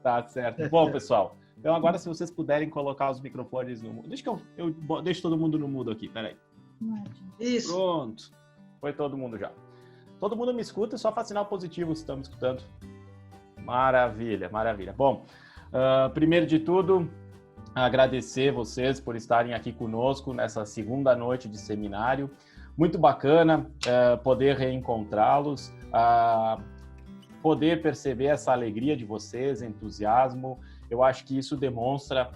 Tá certo. Bom, pessoal, então agora se vocês puderem colocar os microfones no mudo. Deixa que eu deixo todo mundo no mudo aqui, peraí. Isso. Pronto. Foi todo mundo já. Todo mundo me escuta, só faz sinal positivo se estão me escutando. Maravilha, maravilha. Bom, primeiro de tudo, agradecer vocês por estarem aqui conosco nessa segunda noite de seminário. Muito bacana poder reencontrá-los, poder perceber essa alegria de vocês, entusiasmo. Eu acho que isso demonstra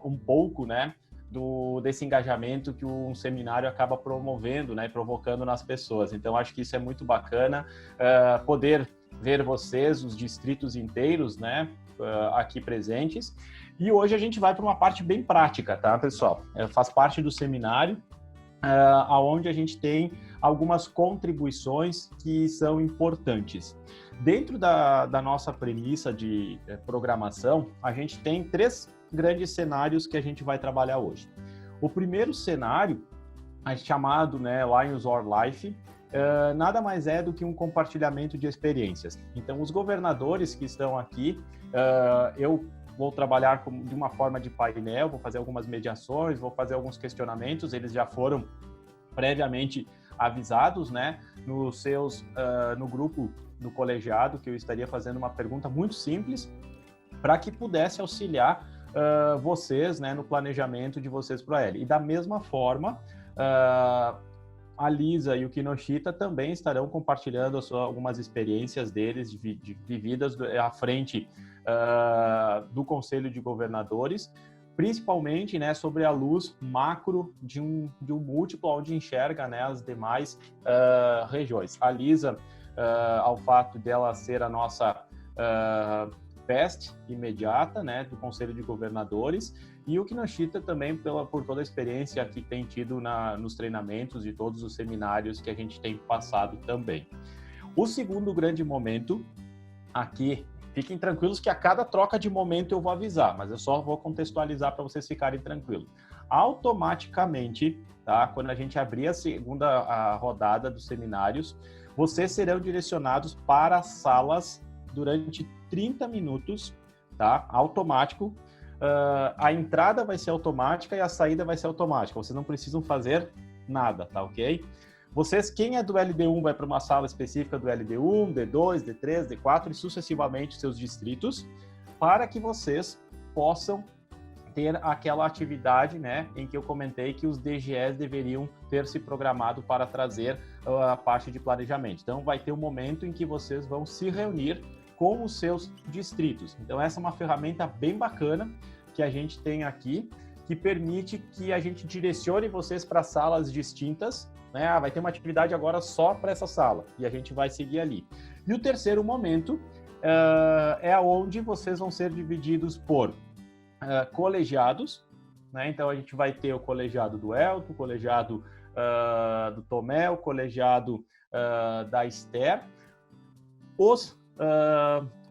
um pouco, né, desse engajamento que um seminário acaba promovendo, né, provocando nas pessoas. Então, acho que isso é muito bacana, poder ver vocês, os distritos inteiros, né, aqui presentes. E hoje a gente vai para uma parte bem prática, tá, pessoal? Faz parte do seminário, onde a gente tem algumas contribuições que são importantes. Dentro da nossa premissa de programação, a gente tem 3 grandes cenários que a gente vai trabalhar hoje. O primeiro cenário, chamado, né, Lions or Life, nada mais é do que um compartilhamento de experiências. Então, os governadores que estão aqui, eu vou trabalhar de uma forma de painel, vou fazer algumas mediações, vou fazer alguns questionamentos, eles já foram previamente avisados, né, no grupo do colegiado, que eu estaria fazendo uma pergunta muito simples para que pudesse auxiliar vocês, né, no planejamento de vocês para o AL. E da mesma forma, a Lisa e o Kinoshita também estarão compartilhando algumas experiências deles vividas à frente do Conselho de Governadores, principalmente, né, sobre a luz macro de um múltiplo onde enxerga, né, as demais regiões. A Lisa, ao fato dela ser a nossa PEST imediata, né, do Conselho de Governadores, e o Kinoshita também por toda a experiência que tem tido nos treinamentos e todos os seminários que a gente tem passado também. O segundo grande momento aqui, fiquem tranquilos que a cada troca de momento eu vou avisar, mas eu só vou contextualizar para vocês ficarem tranquilos. Automaticamente, tá, quando a gente abrir a segunda rodada dos seminários, vocês serão direcionados para salas durante 30 minutos, tá? Automático. A entrada vai ser automática e a saída vai ser automática. Vocês não precisam fazer nada, tá ok? Vocês, quem é do LD1 vai para uma sala específica do LD1, D2, D3, D4 e sucessivamente seus distritos, para que vocês possam ter aquela atividade, né, em que eu comentei que os DGEs deveriam ter se programado para trazer a parte de planejamento. Então, vai ter um momento em que vocês vão se reunir com os seus distritos. Então, essa é uma ferramenta bem bacana que a gente tem aqui, que permite que a gente direcione vocês para salas distintas, né? Vai ter uma atividade agora só para essa sala, e a gente vai seguir ali. E o terceiro momento é onde vocês vão ser divididos por colegiados, né? Então, a gente vai ter o colegiado do Elton, o colegiado do Tomé, o colegiado da Esther, os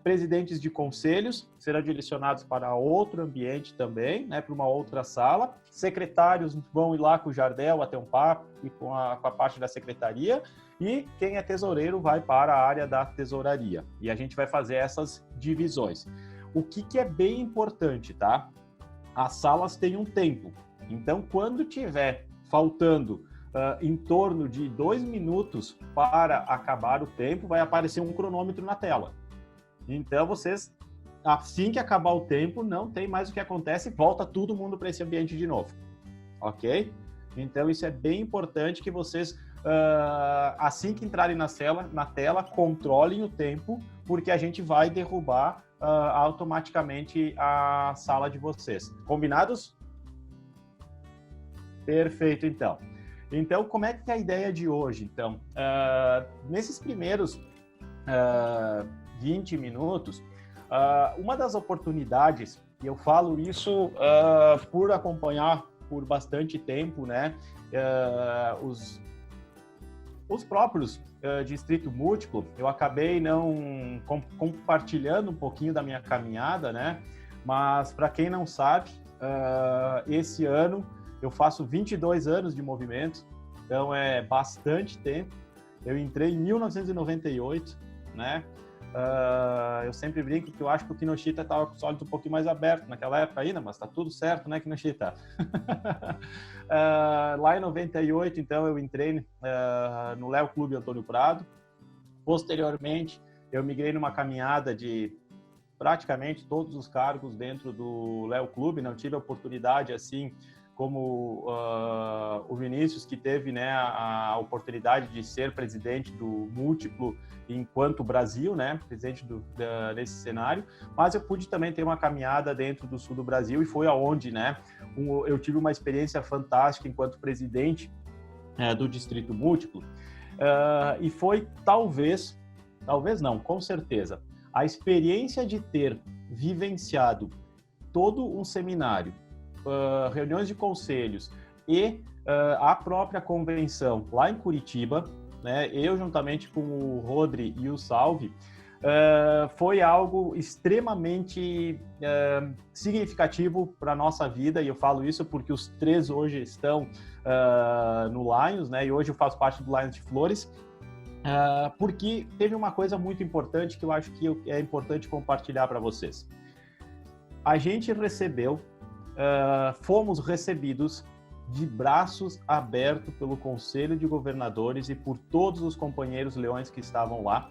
presidentes de conselhos serão direcionados para outro ambiente também, né, para uma outra sala. Secretários vão ir lá com o Jardel até um papo e com a parte da secretaria. E quem é tesoureiro vai para a área da tesouraria. E a gente vai fazer essas divisões. O que é bem importante, tá? As salas têm um tempo. Então, quando tiver faltando em torno de 2 minutos para acabar o tempo, vai aparecer um cronômetro na tela. Então, vocês, assim que acabar o tempo, não tem mais o que acontece, volta todo mundo para esse ambiente de novo, ok? Então, isso é bem importante que vocês, assim que entrarem na tela, controlem o tempo, porque a gente vai derrubar automaticamente a sala de vocês. Combinados? Perfeito, então. Então, como é que é a ideia de hoje? Então, nesses primeiros 20 minutos, uma das oportunidades, e eu falo isso por acompanhar por bastante tempo, né, os próprios Distrito Múltiplo, eu acabei não compartilhando um pouquinho da minha caminhada, né, mas para quem não sabe, esse ano eu faço 22 anos de movimento, então é bastante tempo. Eu entrei em 1998, né? Eu sempre brinco que eu acho que o Kinoshita estava com os olhos um pouquinho mais abertos naquela época ainda, mas está tudo certo, né, Kinoshita? Lá em 98, então, eu entrei no Léo Clube Antônio Prado. Posteriormente, eu migrei numa caminhada de praticamente todos os cargos dentro do Léo Clube. Não tive a oportunidade, assim como o Vinícius, que teve, né, a oportunidade de ser presidente do Múltiplo enquanto Brasil, né, presidente desse cenário, mas eu pude também ter uma caminhada dentro do sul do Brasil, e foi aonde, né, eu tive uma experiência fantástica enquanto presidente do Distrito Múltiplo, e foi talvez não, com certeza, a experiência de ter vivenciado todo um seminário, reuniões de conselhos e a própria convenção lá em Curitiba, né, eu juntamente com o Rodri e o Salve, foi algo extremamente significativo para a nossa vida, e eu falo isso porque os três hoje estão no Lions, né, e hoje eu faço parte do Lions de Flores, porque teve uma coisa muito importante que eu acho que é importante compartilhar para vocês. A gente recebeu, fomos recebidos de braços abertos pelo Conselho de Governadores e por todos os companheiros leões que estavam lá,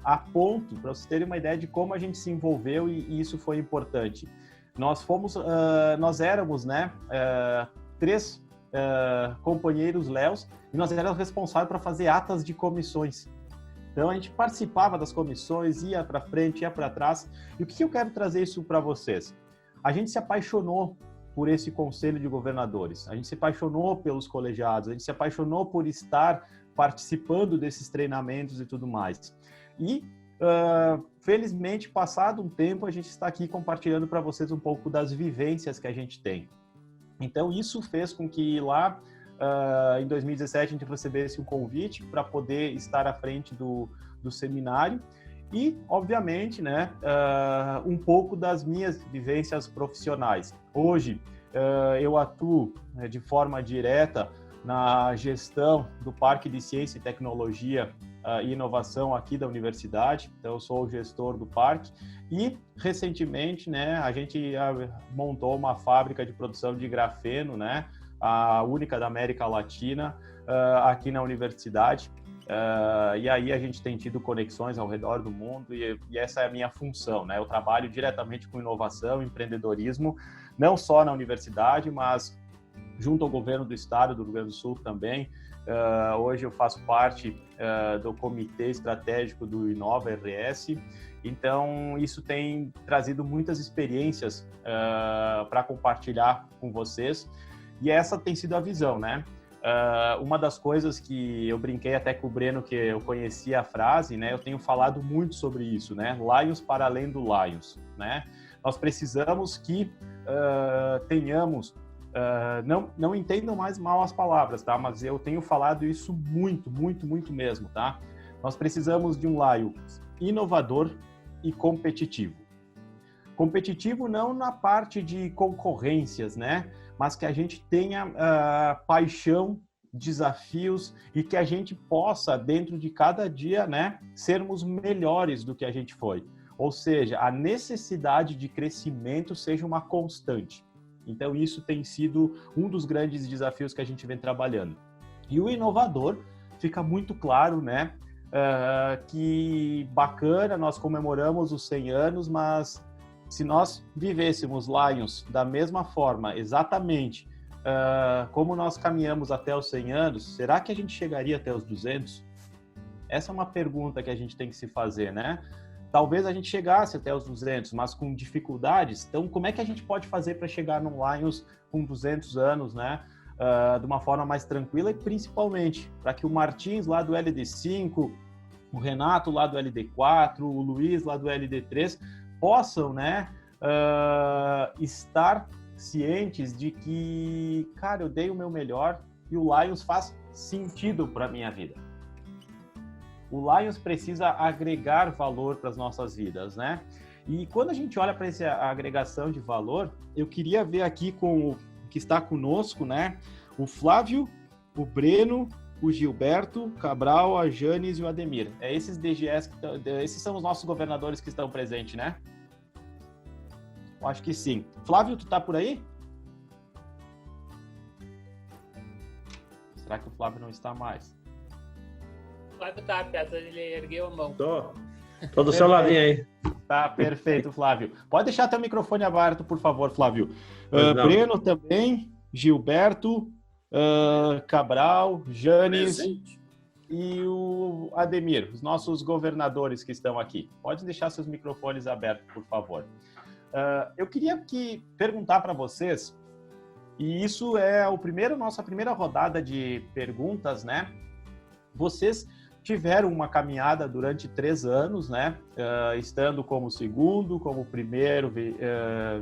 a ponto, para vocês terem uma ideia de como a gente se envolveu, e isso foi importante. Nós éramos, né, 3 companheiros léus, e nós éramos responsáveis para fazer atas de comissões. Então, a gente participava das comissões, ia para frente, ia para trás. E o que eu quero trazer isso para vocês? A gente se apaixonou por esse Conselho de Governadores, a gente se apaixonou pelos colegiados, a gente se apaixonou por estar participando desses treinamentos e tudo mais. E, felizmente, passado um tempo, a gente está aqui compartilhando para vocês um pouco das vivências que a gente tem. Então, isso fez com que lá, em 2017, a gente recebesse um convite para poder estar à frente do seminário e, obviamente, né, um pouco das minhas vivências profissionais. Hoje, eu atuo, né, de forma direta na gestão do Parque de Ciência e Tecnologia e Inovação aqui da universidade. Então, eu sou o gestor do parque e, recentemente, né, a gente montou uma fábrica de produção de grafeno, né, a única da América Latina, aqui na universidade. E aí a gente tem tido conexões ao redor do mundo e essa é a minha função, né? Eu trabalho diretamente com inovação, empreendedorismo, não só na universidade, mas junto ao governo do estado, do Rio Grande do Sul também. Hoje eu faço parte do comitê estratégico do Inova RS, então isso tem trazido muitas experiências para compartilhar com vocês, e essa tem sido a visão, né? Uma das coisas que eu brinquei até com o Breno, que eu conhecia a frase, né? Eu tenho falado muito sobre isso, né? Lions para além do Lions, né? Nós precisamos que tenhamos, não entendam mais mal as palavras, tá? Mas eu tenho falado isso muito, muito, muito mesmo, tá? Nós precisamos de um Lions inovador e competitivo. Competitivo não na parte de concorrências, né? Mas que a gente tenha paixão, desafios e que a gente possa, dentro de cada dia, né, sermos melhores do que a gente foi. Ou seja, a necessidade de crescimento seja uma constante. Então, isso tem sido um dos grandes desafios que a gente vem trabalhando. E o inovador, fica muito claro, né, que bacana, nós comemoramos os 100 anos, mas se nós vivêssemos Lions da mesma forma, exatamente como nós caminhamos até os 100 anos, será que a gente chegaria até os 200? Essa é uma pergunta que a gente tem que se fazer, né? Talvez a gente chegasse até os 200, mas com dificuldades. Então, como é que a gente pode fazer para chegar num Lions com 200 anos, né? De uma forma mais tranquila e principalmente para que o Martins lá do LD5, o Renato lá do LD4, o Luiz lá do LD3 possam, né, estar cientes de que, cara, eu dei o meu melhor e o Lions faz sentido para a minha vida. O Lions precisa agregar valor para as nossas vidas, né? E quando a gente olha para essa agregação de valor, eu queria ver aqui com o que está conosco, né? O Flávio, o Breno, o Gilberto, Cabral, a Janes e o Ademir. Esses DGS, esses são os nossos governadores que estão presentes, né? Eu acho que sim. Flávio, tu tá por aí? Será que o Flávio não está mais? O Flávio tá, Piazza, ele ergueu a mão. Tô do seu ladinho aí. Tá, perfeito, Flávio. Pode deixar teu microfone aberto, por favor, Flávio. Breno também, Gilberto, Cabral, Janes e o Ademir, os nossos governadores que estão aqui. Pode deixar seus microfones abertos, por favor. Eu queria perguntar para vocês, e isso é nossa primeira rodada de perguntas, né? Vocês tiveram uma caminhada durante 3 anos, né? Estando como segundo, como primeiro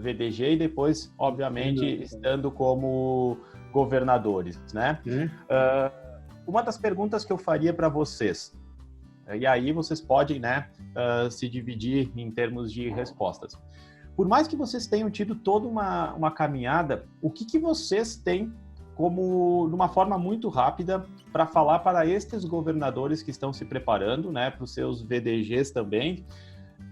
VDG e depois, obviamente, estando como governadores, né? Uma das perguntas que eu faria para vocês, e aí vocês podem, né, se dividir em termos de respostas. Por mais que vocês tenham tido toda uma caminhada, o que vocês têm como, de uma forma muito rápida, para falar para estes governadores que estão se preparando, né, para os seus VDGs também,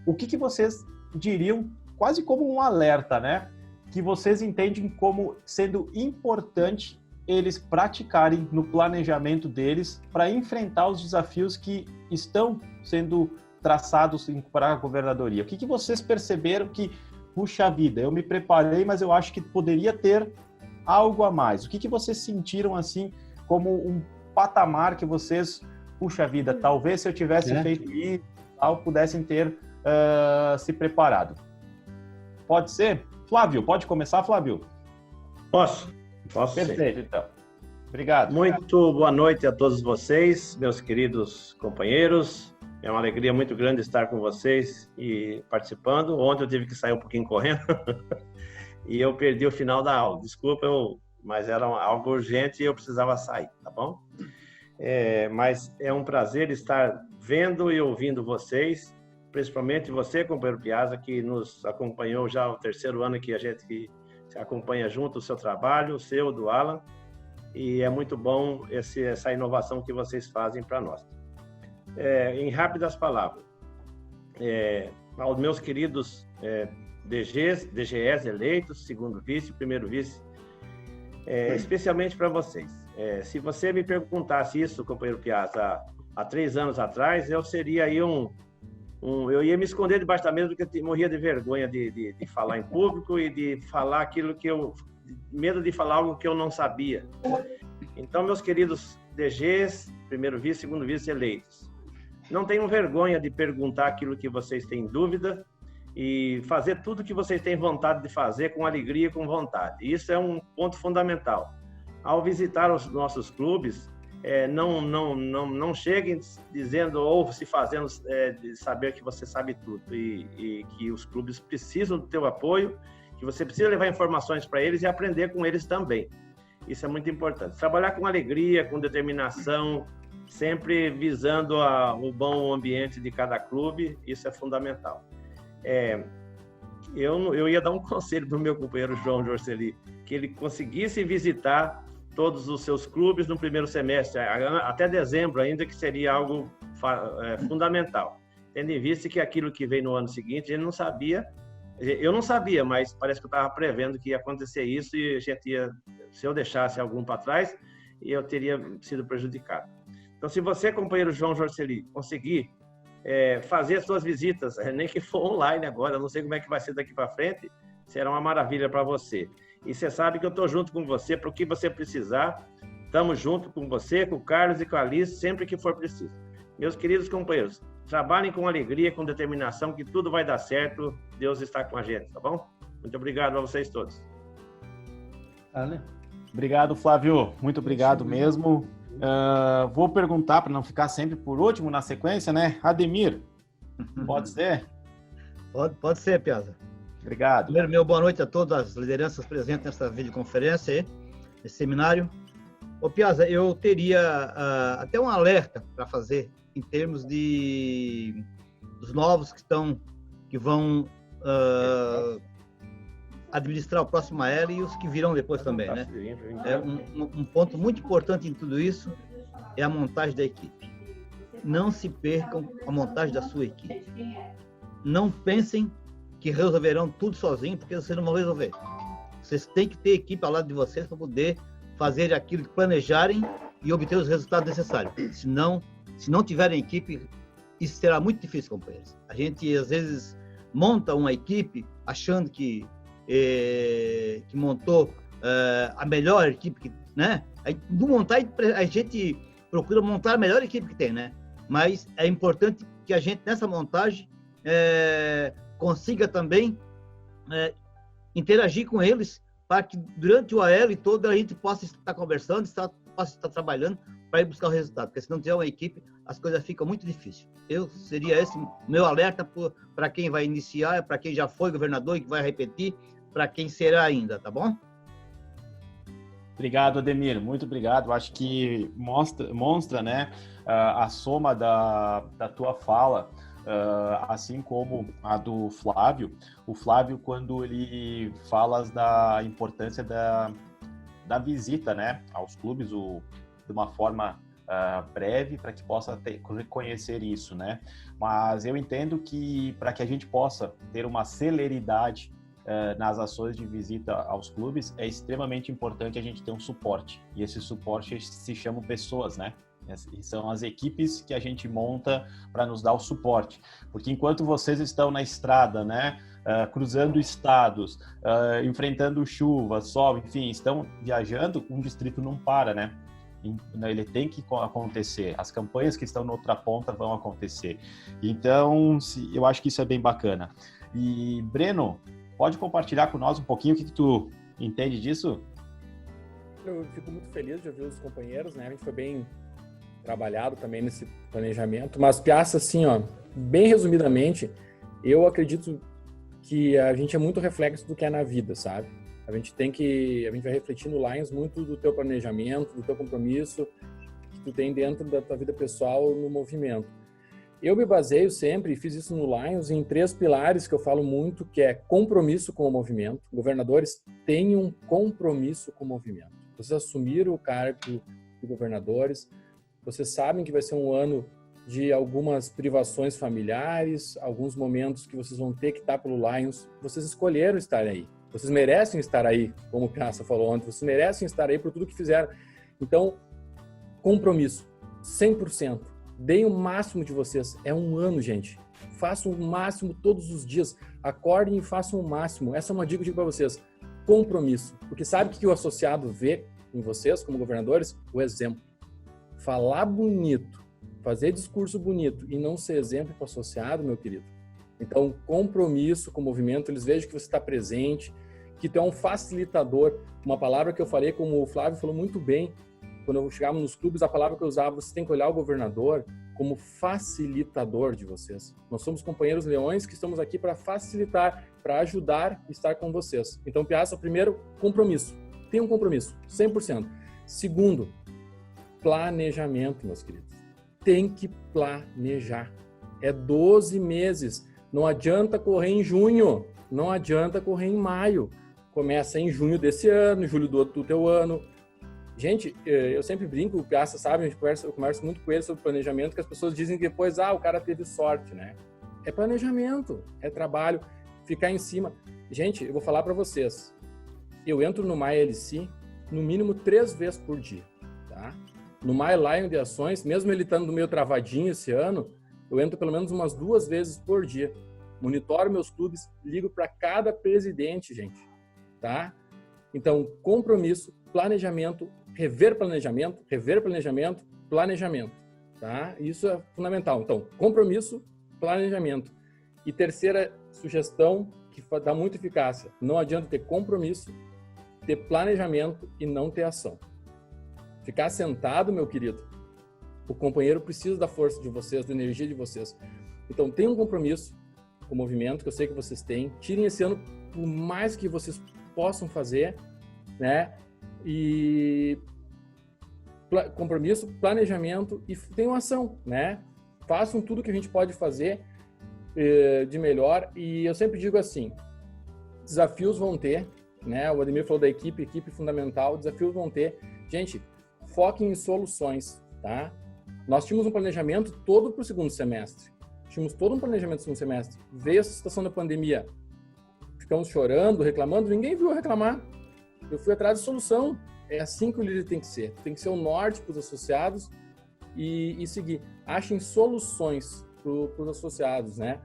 o que vocês diriam, quase como um alerta, né, que vocês entendem como sendo importante eles praticarem no planejamento deles para enfrentar os desafios que estão sendo traçados para a governadoria? O que vocês perceberam que, puxa vida, eu me preparei, mas eu acho que poderia ter algo a mais? O que vocês sentiram assim como um patamar que vocês, puxa vida, talvez se eu tivesse feito isso, pudessem ter se preparado? Pode ser? Flávio, pode começar, Flávio? Posso Perfeito, sim. Então. Obrigado. Muito boa noite a todos vocês, meus queridos companheiros. É uma alegria muito grande estar com vocês e participando. Ontem eu tive que sair um pouquinho correndo e eu perdi o final da aula. Desculpa, mas era algo urgente e eu precisava sair, tá bom? Mas é um prazer estar vendo e ouvindo vocês, principalmente você, companheiro Piazza, que nos acompanhou já o 3º ano que a gente se acompanha junto o seu trabalho, o seu, do Alan, e é muito bom essa inovação que vocês fazem para nós. Em rápidas palavras, aos meus queridos DGs eleitos, segundo vice, primeiro vice, especialmente para vocês. Se você me perguntasse isso, companheiro Piazza, há 3 anos atrás, eu seria aí eu ia me esconder debaixo da mesa porque eu morria de vergonha de falar em público e de falar aquilo medo de falar algo que eu não sabia. Então, meus queridos DGs, primeiro vice, segundo vice eleitos, não tenham vergonha de perguntar aquilo que vocês têm dúvida e fazer tudo que vocês têm vontade de fazer com alegria e com vontade. Isso é um ponto fundamental. Ao visitar os nossos clubes, não cheguem dizendo ou se fazendo de saber que você sabe tudo e que os clubes precisam do teu apoio, que você precisa levar informações para eles e aprender com eles também. Isso é muito importante. Trabalhar com alegria, com determinação, sempre visando o bom ambiente de cada clube, isso é fundamental. Eu ia dar um conselho para o meu companheiro João Jorceli, que ele conseguisse visitar todos os seus clubes no primeiro semestre, até dezembro ainda, que seria algo fundamental. Tendo em vista que aquilo que veio no ano seguinte, ele não sabia, eu não sabia, mas parece que eu estava prevendo que ia acontecer isso e a gente se eu deixasse algum para trás, eu teria sido prejudicado. Então, se você, companheiro João Jorceli, conseguir fazer as suas visitas, nem que for online agora, eu não sei como é que vai ser daqui para frente, será uma maravilha para você. E você sabe que eu estou junto com você para o que você precisar. Estamos junto com você, com o Carlos e com a Alice, sempre que for preciso. Meus queridos companheiros, trabalhem com alegria, com determinação, que tudo vai dar certo. Deus está com a gente, tá bom? Muito obrigado a vocês todos. Obrigado, Flávio. Muito obrigado mesmo. Vou perguntar, para não ficar sempre por último na sequência, né? Ademir, pode ser? Pode ser, Piazza. Obrigado. Primeiro, boa noite a todas as lideranças presentes nessa videoconferência aí, nesse seminário. Ô, Piazza, eu teria até um alerta para fazer em termos dos novos que vão administrar o próximo AL e os que virão depois também, né? Um ponto muito importante em tudo isso é a montagem da equipe. Não se percam a montagem da sua equipe. Não pensem que resolverão tudo sozinho, porque vocês não vão resolver. Vocês têm que ter equipe ao lado de vocês para poder fazer aquilo que planejarem e obter os resultados necessários. Se não tiverem equipe, isso será muito difícil, companheiros. A gente, às vezes, monta uma equipe achando que montou a melhor equipe, né? No montar, a gente procura montar a melhor equipe que tem, né? Mas é importante que a gente, nessa montagem, consiga também interagir com eles para que durante o AL todo a gente possa estar conversando, possa estar trabalhando para ir buscar o resultado. Porque se não tiver uma equipe, as coisas ficam muito difíceis. Seria esse meu alerta para quem vai iniciar, para quem já foi governador e que vai repetir, para quem será ainda, tá bom? Obrigado, Ademir. Muito obrigado. Acho que mostra, né, a soma da tua fala, assim como a do Flávio. O Flávio, quando ele fala da importância da visita, né, aos clubes, de uma forma breve, para que possa reconhecer isso, né? Mas eu entendo que para que a gente possa ter uma celeridade nas ações de visita aos clubes, é extremamente importante a gente ter um suporte. E esse suporte se chama pessoas, né? E são as equipes que a gente monta para nos dar o suporte. Porque enquanto vocês estão na estrada, né? Cruzando estados, enfrentando chuva, sol, enfim, estão viajando, um distrito não para, né? Ele tem que acontecer. As campanhas que estão na outra ponta vão acontecer. Então, eu acho que isso é bem bacana. E, Breno, pode compartilhar com nós um pouquinho o que tu entende disso? Eu fico muito feliz de ouvir os companheiros, né? A gente foi bem trabalhado também nesse planejamento. Mas, Piazza, assim, ó, bem resumidamente, eu acredito que a gente é muito reflexo do que é na vida, sabe? A gente vai refletir no Lions muito do teu planejamento, do teu compromisso que tu tem dentro da tua vida pessoal no movimento. Eu me baseio sempre, e fiz isso no Lions, em 3 pilares que eu falo muito, que é compromisso com o movimento. Governadores, tenham um compromisso com o movimento. Vocês assumiram o cargo de governadores, vocês sabem que vai ser um ano de algumas privações familiares, alguns momentos que vocês vão ter que estar pelo Lions. Vocês escolheram estar aí. Vocês merecem estar aí, como o Piazza falou ontem. Vocês merecem estar aí por tudo que fizeram. Então, compromisso, 100%. Deem o máximo de vocês. É um ano, gente. Façam o máximo todos os dias. Acordem e façam o máximo. Essa é uma dica que eu digo para vocês. Compromisso. Porque sabe o que o associado vê em vocês, como governadores? O exemplo. Falar bonito, fazer discurso bonito e não ser exemplo para o associado, meu querido. Então, compromisso com o movimento, eles vejam que você está presente, que tu é um facilitador. Uma palavra que eu falei, como o Flávio falou muito bem, quando eu chegava nos clubes, a palavra que eu usava, você tem que olhar o governador como facilitador de vocês. Nós somos companheiros leões que estamos aqui para facilitar, para ajudar e estar com vocês. Então, Piazza, primeiro, compromisso. Tenha um compromisso, 100%. Segundo, planejamento, meus queridos. Tem que planejar. É 12 meses. Não adianta correr em junho, não adianta correr em maio. Começa em junho desse ano, julho do teu ano. Gente, eu sempre brinco, o Piazza sabe, eu converso muito com ele sobre planejamento, que as pessoas dizem que depois, o cara teve sorte, né? É planejamento, é trabalho, ficar em cima. Gente, eu vou falar para vocês, eu entro no MyLC no mínimo 3 vezes por dia, tá? No MyLion de ações, mesmo ele estando meio travadinho esse ano, eu entro pelo menos umas 2 vezes por dia. Monitoro meus clubes, ligo para cada presidente, gente, tá? Então, compromisso, planejamento, rever planejamento, tá? Isso é fundamental. Então, compromisso, planejamento. E terceira sugestão, que dá muita eficácia, não adianta ter compromisso, ter planejamento e não ter ação. Ficar sentado, meu querido, o companheiro precisa da força de vocês, da energia de vocês. Então, tenham um compromisso com o movimento, que eu sei que vocês têm. Tirem esse ano o mais que vocês possam fazer, né? E compromisso, planejamento e tenham ação, né? Façam tudo que a gente pode fazer de melhor. E eu sempre digo assim, desafios vão ter, né? O Ademir falou da equipe fundamental, desafios vão ter. Gente, foquem em soluções. tá? Nós tínhamos um planejamento todo para o segundo semestre. Tínhamos todo um planejamento do segundo semestre. Veio essa situação da pandemia. Ficamos chorando, reclamando, ninguém viu reclamar. Eu fui atrás de solução. É assim que o líder tem que ser. Tem que ser o norte para os associados e seguir. Achem soluções para os associados, né?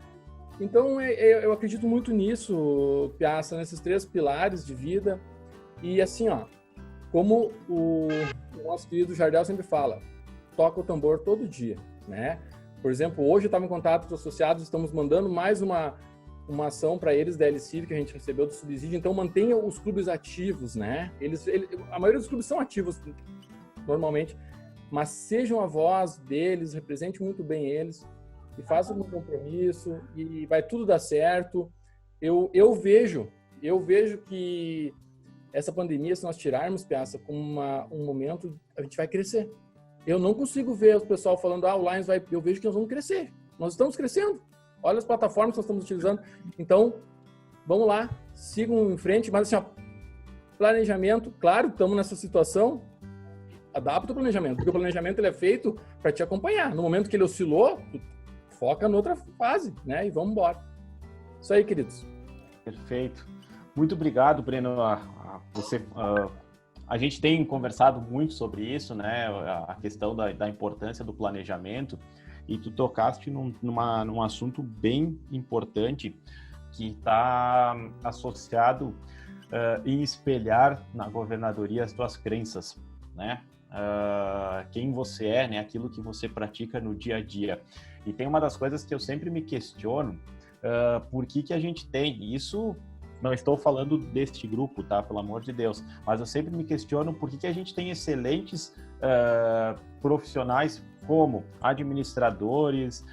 Então, eu acredito muito nisso, Piazza, nesses 3 pilares de vida. E assim, ó, como o nosso querido Jardel sempre fala, toca o tambor todo dia, né? Por exemplo, hoje eu estava em contato com os associados, estamos mandando mais uma ação para eles da LCIV que a gente recebeu do subsídio, então mantenha os clubes ativos, né? A maioria dos clubes são ativos normalmente, mas sejam a voz deles, represente muito bem eles e façam um compromisso e vai tudo dar certo. Eu vejo que essa pandemia, se nós tirarmos, Piazza, como um momento, a gente vai crescer. Eu não consigo ver o pessoal falando, o Lions vai... Eu vejo que nós vamos crescer. Nós estamos crescendo. Olha as plataformas que nós estamos utilizando. Então, vamos lá, sigam em frente. Mas assim, ó, planejamento, claro, estamos nessa situação, adapta o planejamento, porque o planejamento ele é feito para te acompanhar. No momento que ele oscilou, tu foca noutra fase, né? E vamos embora. Isso aí, queridos. Perfeito. Muito obrigado, Breno. A gente tem conversado muito sobre isso, né? A questão da importância do planejamento. E tu tocaste num assunto bem importante que está associado em espelhar na governadoria as tuas crenças, né? Quem você é, né? Aquilo que você pratica no dia a dia. E tem uma das coisas que eu sempre me questiono, por que a gente tem isso. Não estou falando deste grupo, tá? Pelo amor de Deus. Mas eu sempre me questiono por que a gente tem excelentes profissionais como administradores,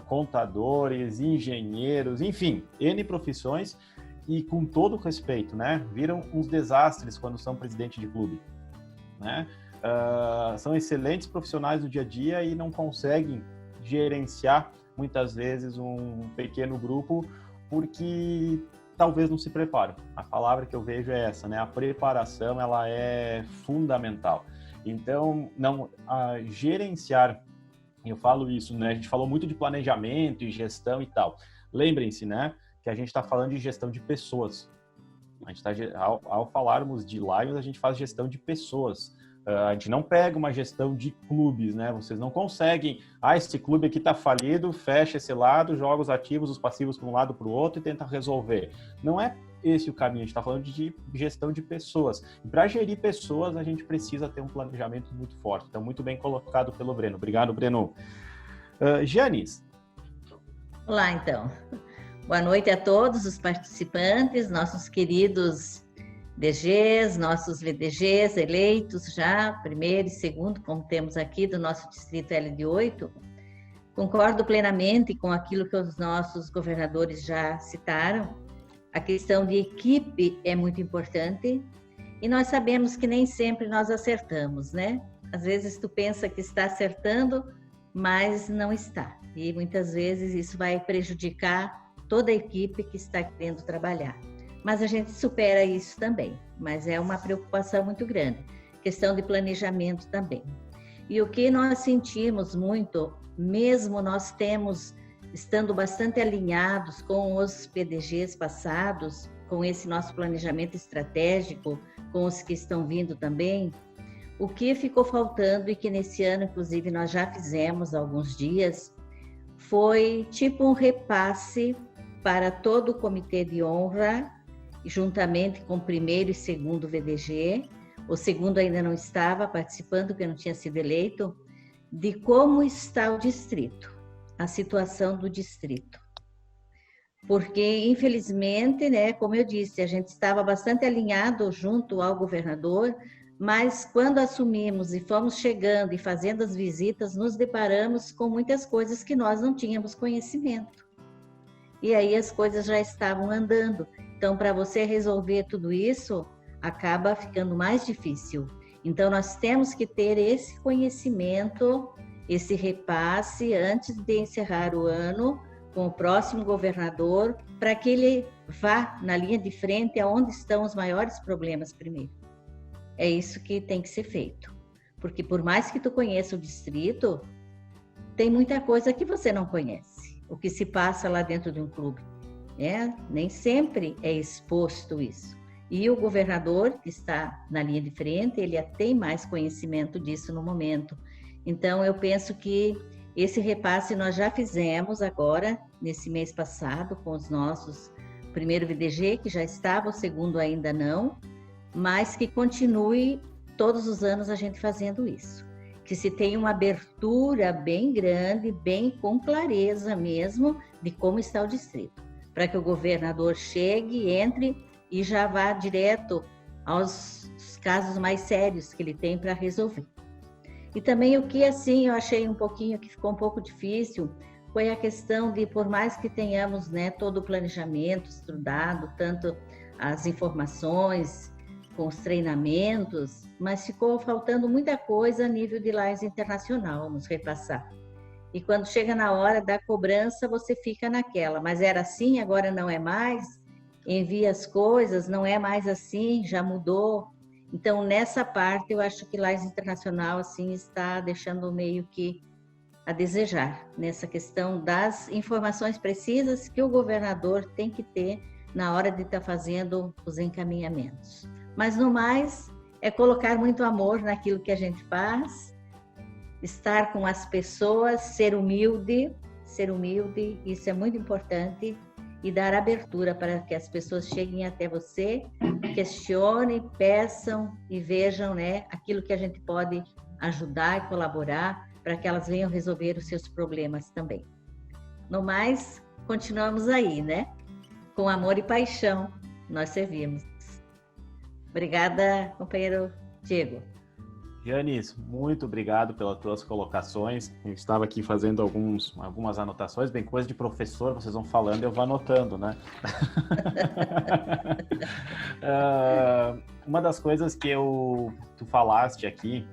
contadores, engenheiros, enfim, N profissões e com todo respeito, né? Viram uns desastres quando são presidente de clube, né? São excelentes profissionais do dia a dia e não conseguem gerenciar muitas vezes um pequeno grupo porque talvez não se preparam. A palavra que eu vejo é essa, né? A preparação, ela é fundamental. Então, gerenciar, eu falo isso, né? A gente falou muito de planejamento e gestão e tal. Lembrem-se, né? Que a gente está falando de gestão de pessoas. Ao falarmos de Lions, a gente faz gestão de pessoas. A gente não pega uma gestão de clubes, né? Vocês não conseguem, esse clube aqui está falido, fecha esse lado, joga os ativos, os passivos para um lado para o outro e tenta resolver. Não é esse o caminho, a gente está falando de gestão de pessoas. E para gerir pessoas, a gente precisa ter um planejamento muito forte. Então, muito bem colocado pelo Breno. Obrigado, Breno. Janis. Olá, então. Boa noite a todos os participantes, nossos queridos DGs, nossos VDGs eleitos já, primeiro e segundo, como temos aqui do nosso distrito LD8. Concordo plenamente com aquilo que os nossos governadores já citaram. A questão de equipe é muito importante e nós sabemos que nem sempre nós acertamos, né? Às vezes tu pensa que está acertando, mas não está. E muitas vezes isso vai prejudicar toda a equipe que está querendo trabalhar. Mas a gente supera isso também, mas é uma preocupação muito grande. Questão de planejamento também. E o que nós sentimos muito, mesmo nós estando bastante alinhados com os PDGs passados, com esse nosso planejamento estratégico, com os que estão vindo também, o que ficou faltando e que nesse ano, inclusive, nós já fizemos há alguns dias, foi tipo um repasse para todo o comitê de honra, juntamente com o primeiro e segundo VDG, o segundo ainda não estava participando, porque não tinha sido eleito, de como está o distrito, a situação do distrito. Porque, infelizmente, né, como eu disse, a gente estava bastante alinhado junto ao governador, mas quando assumimos e fomos chegando e fazendo as visitas, nos deparamos com muitas coisas que nós não tínhamos conhecimento. E aí as coisas já estavam andando. Então, para você resolver tudo isso, acaba ficando mais difícil. Então, nós temos que ter esse conhecimento, esse repasse antes de encerrar o ano com o próximo governador, para que ele vá na linha de frente aonde estão os maiores problemas primeiro. É isso que tem que ser feito. Porque por mais que tu conheça o distrito, tem muita coisa que você não conhece. O que se passa lá dentro de um clube, né? Nem sempre é exposto isso. E o governador, que está na linha de frente, ele tem mais conhecimento disso no momento. Então, eu penso que esse repasse nós já fizemos agora, nesse mês passado, com os nossos primeiro VDG, que já estava, o segundo ainda não, mas que continue todos os anos a gente fazendo isso. Que se tenha uma abertura bem grande, bem com clareza mesmo, de como está o distrito. Para que o governador chegue, entre e já vá direto aos casos mais sérios que ele tem para resolver. E também o que, assim, eu achei que ficou um pouco difícil, foi a questão de, por mais que tenhamos, né, todo o planejamento estudado, tanto as informações, com os treinamentos, mas ficou faltando muita coisa a nível de Lions Internacional, vamos repassar. E quando chega na hora da cobrança, você fica naquela, mas era assim, agora não é mais, envia as coisas, não é mais assim, já mudou. Então, nessa parte, eu acho que Lions Internacional, assim, está deixando meio que a desejar, nessa questão das informações precisas que o governador tem que ter na hora de estar fazendo os encaminhamentos. Mas, no mais, é colocar muito amor naquilo que a gente faz, estar com as pessoas, ser humilde, isso é muito importante, e dar abertura para que as pessoas cheguem até você, questionem, peçam e vejam, né, aquilo que a gente pode ajudar e colaborar para que elas venham resolver os seus problemas também. No mais, continuamos aí, né? Com amor e paixão, nós servimos. Obrigada, companheiro Diego. Janis, muito obrigado pelas tuas colocações. Eu estava aqui fazendo algumas anotações, bem coisa de professor, vocês vão falando, eu vou anotando, né? Uma das coisas que tu falaste aqui,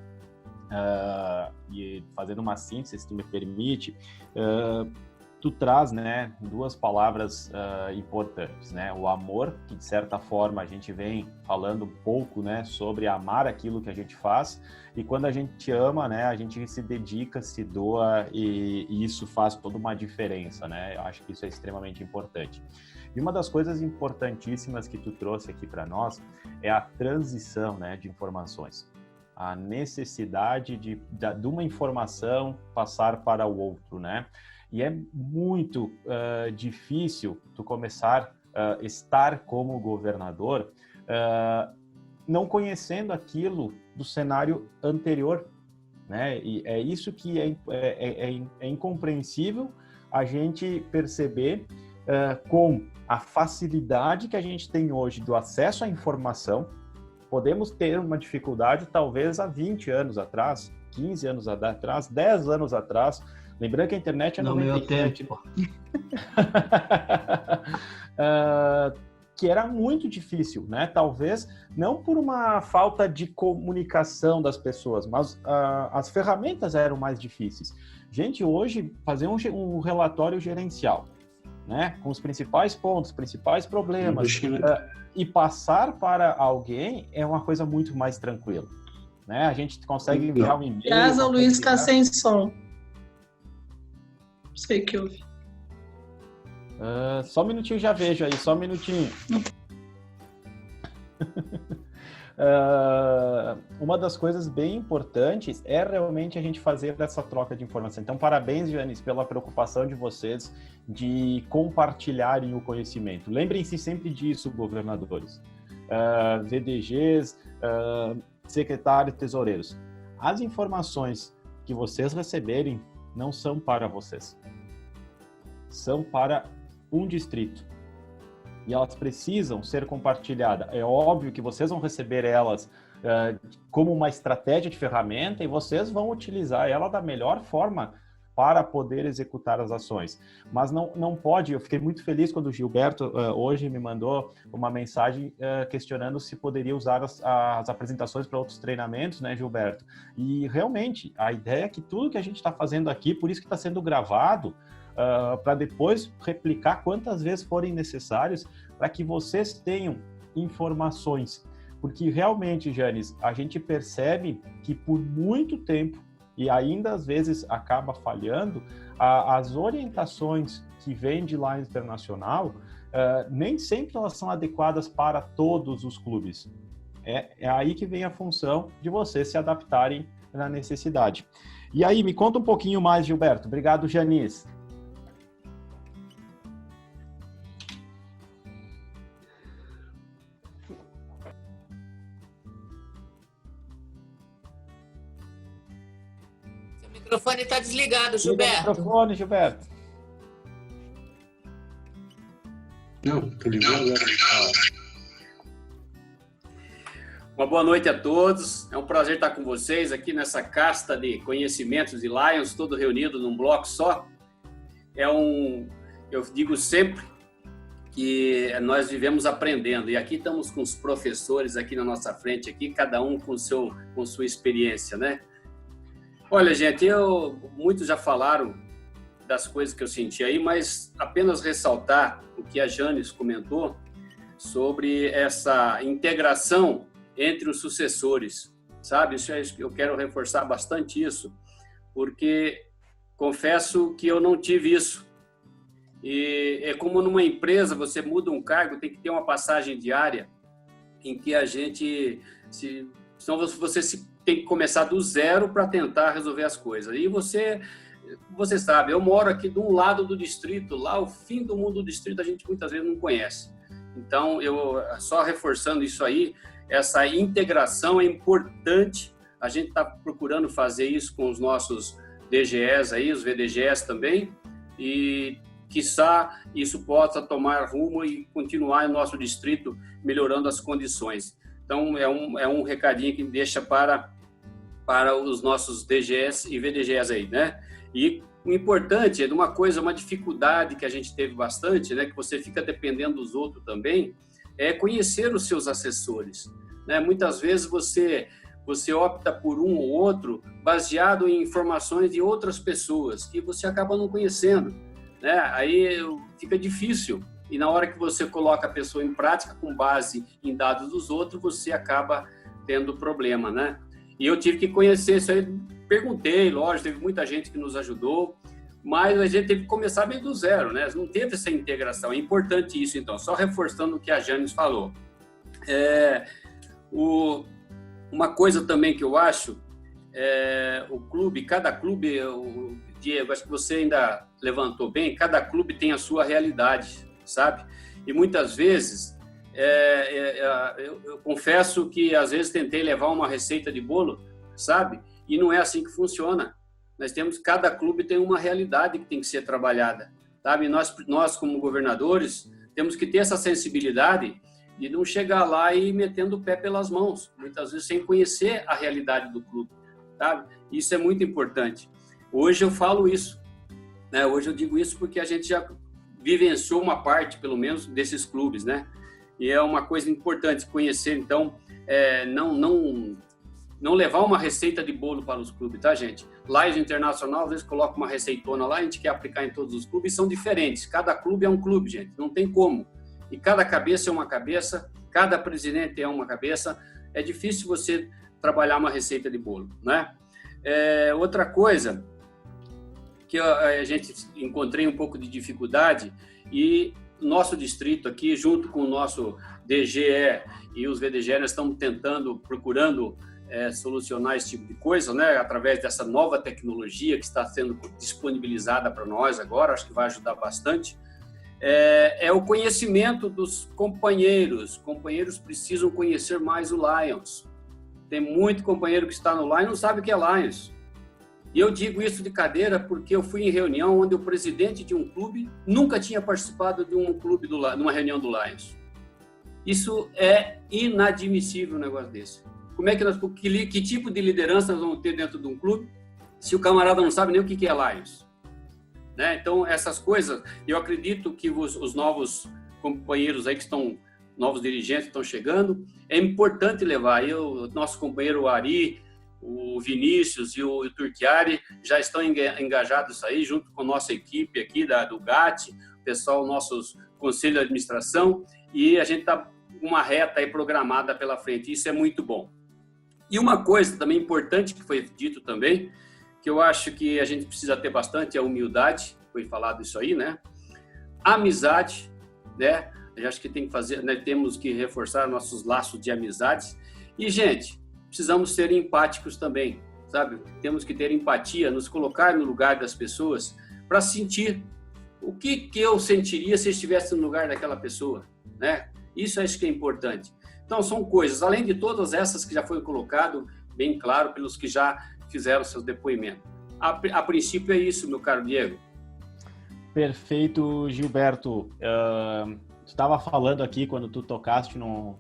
e fazendo uma síntese, se tu me permite, tu traz, né, duas palavras importantes, né? O amor, que de certa forma a gente vem falando um pouco, né, sobre amar aquilo que a gente faz, e quando a gente ama, né, a gente se dedica, se doa, e isso faz toda uma diferença, né? Eu acho que isso é extremamente importante. E uma das coisas importantíssimas que tu trouxe aqui para nós é a transição, né, de informações. A necessidade de uma informação passar para o outro, né? E é muito difícil tu começar a estar como governador não conhecendo aquilo do cenário anterior, né? E é isso que é incompreensível a gente perceber com a facilidade que a gente tem hoje do acesso à informação. Podemos ter uma dificuldade talvez há 20 anos atrás, 15 anos atrás, 10 anos atrás. Lembrando que a internet é 97. No meu tempo. Que era muito difícil, né? Talvez não por uma falta de comunicação das pessoas, mas as ferramentas eram mais difíceis. Gente, hoje, fazer um relatório gerencial, né? Com os principais pontos, principais problemas, e passar para alguém é uma coisa muito mais tranquila, né? A gente consegue enviar um e-mail. Casa, o Luiz está sem som. Não sei o que houve. Só um minutinho, já vejo aí, só um minutinho. Uma das coisas bem importantes é realmente a gente fazer essa troca de informação. Então, parabéns, Janis, pela preocupação de vocês de compartilharem o conhecimento. Lembrem-se sempre disso, governadores, VDGs, secretários, tesoureiros. As informações que vocês receberem não são para vocês. São para um distrito. E elas precisam ser compartilhadas. É óbvio que vocês vão receber elas como uma estratégia de ferramenta e vocês vão utilizar ela da melhor forma para poder executar as ações. Mas não pode, eu fiquei muito feliz quando o Gilberto hoje me mandou uma mensagem questionando se poderia usar as apresentações para outros treinamentos, né, Gilberto? E realmente, a ideia é que tudo que a gente está fazendo aqui, por isso que está sendo gravado, para depois replicar quantas vezes forem necessários, para que vocês tenham informações. porque realmente, Janis, a gente percebe que por muito tempo, e ainda às vezes acaba falhando, as orientações que vêm de Lions Internacional, nem sempre elas são adequadas para todos os clubes. É aí que vem a função de vocês se adaptarem na necessidade. E aí, me conta um pouquinho mais, Gilberto. Obrigado, Janis. Seu microfone está desligado, Gilberto. Liga o microfone, Gilberto. Não, tô ligado. Uma boa noite a todos. É um prazer estar com vocês aqui nessa casta de conhecimentos de Lions, todo reunido num bloco só. Eu digo sempre que nós vivemos aprendendo, e aqui estamos com os professores aqui na nossa frente, aqui, cada um com sua experiência, né? Olha, gente, muitos já falaram das coisas que eu senti aí, mas apenas ressaltar o que a Janis comentou sobre essa integração entre os sucessores, sabe? Eu quero reforçar bastante isso, porque confesso que eu não tive isso. E é como numa empresa, você muda um cargo, tem que ter uma passagem diária em que a gente... Senão você tem que começar do zero para tentar resolver as coisas. E você sabe, eu moro aqui de um lado do distrito, lá o fim do mundo do distrito a gente muitas vezes não conhece. Então, só reforçando isso aí, essa integração é importante. A gente está procurando fazer isso com os nossos DGEs aí, os VDGEs também, e quiçá isso possa tomar rumo e continuar no nosso distrito melhorando as condições. Então, é um recadinho que deixa para os nossos DGEs e VDGEs aí, né? E o importante é de uma dificuldade que a gente teve bastante, né? Que você fica dependendo dos outros também, é conhecer os seus assessores, né? Muitas vezes você opta por um ou outro baseado em informações de outras pessoas que você acaba não conhecendo, né? Aí fica difícil. E na hora que você coloca a pessoa em prática com base em dados dos outros, você acaba tendo problema, né? E eu tive que conhecer isso aí, perguntei, lógico, teve muita gente que nos ajudou, mas a gente teve que começar bem do zero, né? Não teve essa integração. É importante isso, então, só reforçando o que a Janis falou. Uma coisa também que eu acho, cada clube, Diego, acho que você ainda levantou bem, cada clube tem a sua realidade, sabe? E muitas vezes, eu confesso que às vezes tentei levar uma receita de bolo, sabe? E não é assim que funciona. Cada clube tem uma realidade que tem que ser trabalhada, sabe? Nós como governadores, temos que ter essa sensibilidade de não chegar lá e metendo o pé pelas mãos, muitas vezes sem conhecer a realidade do clube, sabe? Isso é muito importante. Hoje eu falo isso, né? Hoje eu digo isso porque a gente já vivenciou uma parte, pelo menos, desses clubes, né? E é uma coisa importante conhecer, então, não levar uma receita de bolo para os clubes, tá, gente? Lions Internacional, às vezes, coloca uma receitona lá, a gente quer aplicar em todos os clubes, são diferentes. Cada clube é um clube, gente, não tem como. E cada cabeça é uma cabeça, cada presidente é uma cabeça. É difícil você trabalhar uma receita de bolo, né? Outra coisa que a gente encontrei um pouco de dificuldade, e nosso distrito aqui, junto com o nosso DGE e os VDGE, nós estamos procurando solucionar esse tipo de coisa, né? Através dessa nova tecnologia que está sendo disponibilizada para nós agora, acho que vai ajudar bastante. É o conhecimento dos companheiros. Companheiros precisam conhecer mais o Lions. Tem muito companheiro que está no Lions e não sabe o que é Lions. E eu digo isso de cadeira porque eu fui em reunião onde o presidente de um clube nunca tinha participado de numa reunião do Lions. Isso é inadmissível, um negócio desse. Que tipo de liderança nós vamos ter dentro de um clube se o camarada não sabe nem o que é Lions? Né? Então, essas coisas, eu acredito que os novos companheiros aí novos dirigentes que estão chegando, é importante levar. Nosso companheiro Ari, o Vinícius e o Turchiari já estão engajados aí, junto com a nossa equipe aqui do GAT, o pessoal, nossos conselhos de administração, e a gente está uma reta aí programada pela frente. Isso é muito bom. E uma coisa também importante que foi dito também, que eu acho que a gente precisa ter bastante, é a humildade. Foi falado isso aí, né? Amizade, né? Eu acho que tem que fazer, né? Temos que reforçar nossos laços de amizades. E, gente, precisamos ser empáticos também, sabe? Temos que ter empatia, nos colocar no lugar das pessoas para sentir o que eu sentiria se estivesse no lugar daquela pessoa, né? Isso acho que é importante. Então, são coisas, além de todas essas que já foi colocado bem claro pelos que já fizeram seus depoimentos. A princípio é isso, meu caro Diego. Perfeito, Gilberto. Tu estava falando aqui, quando tu tocaste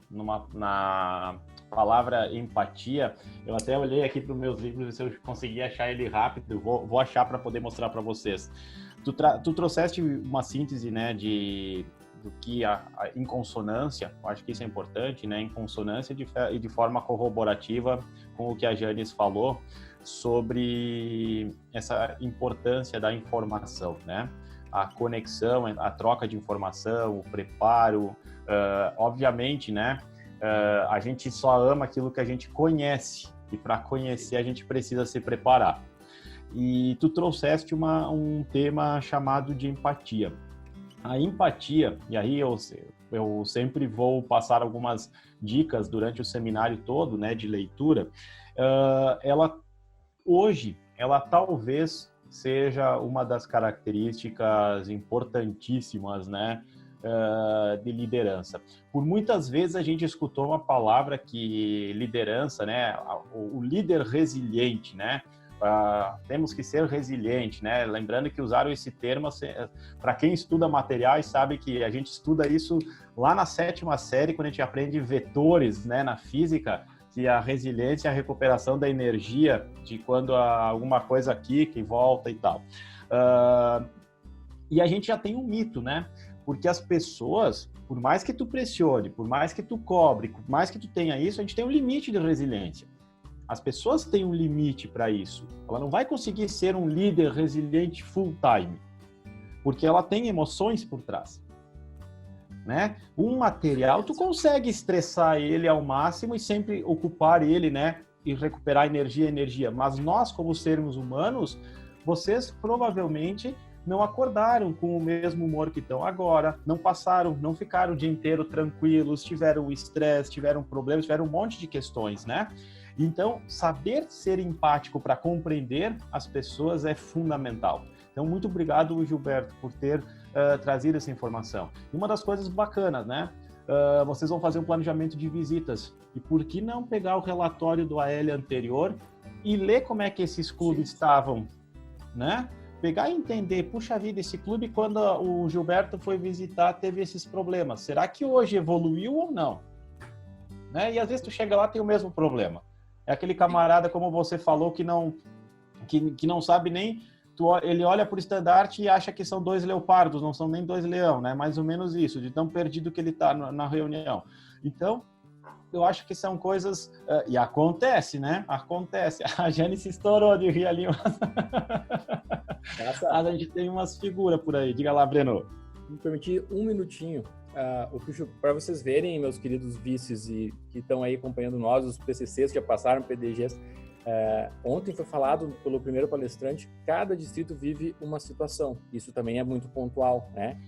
na palavra empatia, eu até olhei aqui para os meus livros se eu conseguir achar ele rápido, vou achar para poder mostrar para vocês. Tu trouxeste uma síntese, né, do que a inconsonância, eu acho que isso é importante, né, inconsonância e de forma corroborativa com o que a Janis falou sobre essa importância da informação, né? A conexão, a troca de informação, o preparo, obviamente, né? A gente só ama aquilo que a gente conhece e para conhecer a gente precisa se preparar. E tu trouxeste um tema chamado de empatia. A empatia, e aí eu sempre vou passar algumas dicas durante o seminário todo, né, de leitura, ela talvez seja uma das características importantíssimas, né, de liderança. Por muitas vezes a gente escutou uma palavra que liderança, né, o líder resiliente, né, temos que ser resiliente, né? Lembrando que usaram esse termo, para quem estuda materiais, sabe que a gente estuda isso lá na 7ª série, quando a gente aprende vetores, né, na física, que a resiliência é a recuperação da energia de quando alguma coisa aqui que volta e tal. E a gente já tem um mito, né? Porque as pessoas, por mais que tu pressione, por mais que tu cobre, por mais que tu tenha isso, a gente tem um limite de resiliência. As pessoas têm um limite para isso. Ela não vai conseguir ser um líder resiliente full time, porque ela tem emoções por trás, né? Um material, tu consegue estressar ele ao máximo e sempre ocupar ele, né? E recuperar energia. Mas nós, como seres humanos, vocês provavelmente não acordaram com o mesmo humor que estão agora, não ficaram o dia inteiro tranquilos, tiveram estresse, tiveram problemas, tiveram um monte de questões, né? Então, saber ser empático para compreender as pessoas é fundamental. Então, muito obrigado, Gilberto, por ter trazido essa informação. E uma das coisas bacanas, né? Vocês vão fazer um planejamento de visitas. E por que não pegar o relatório do AL anterior e ler como é que esses clubes estavam, né? Pegar e entender, puxa vida, esse clube, quando o Gilberto foi visitar, teve esses problemas. Será que hoje evoluiu ou não? Né? E às vezes tu chega lá e tem o mesmo problema. É aquele camarada, como você falou, que não sabe nem... ele olha para o estandarte e acha que são 2 leopardos, não são nem 2 leão, né? Mais ou menos isso, de tão perdido que ele está na reunião. Então, eu acho que são coisas... e acontece, né? Acontece. A Jane se estourou de rir ali. Mas a gente tem umas figuras por aí. Diga lá, Breno. Me permitir um minutinho. Para vocês verem, meus queridos vices e que estão aí acompanhando nós, os PCCs que já passaram, PDGs, ontem foi falado pelo primeiro palestrante, cada distrito vive uma situação. Isso também é muito pontual, né?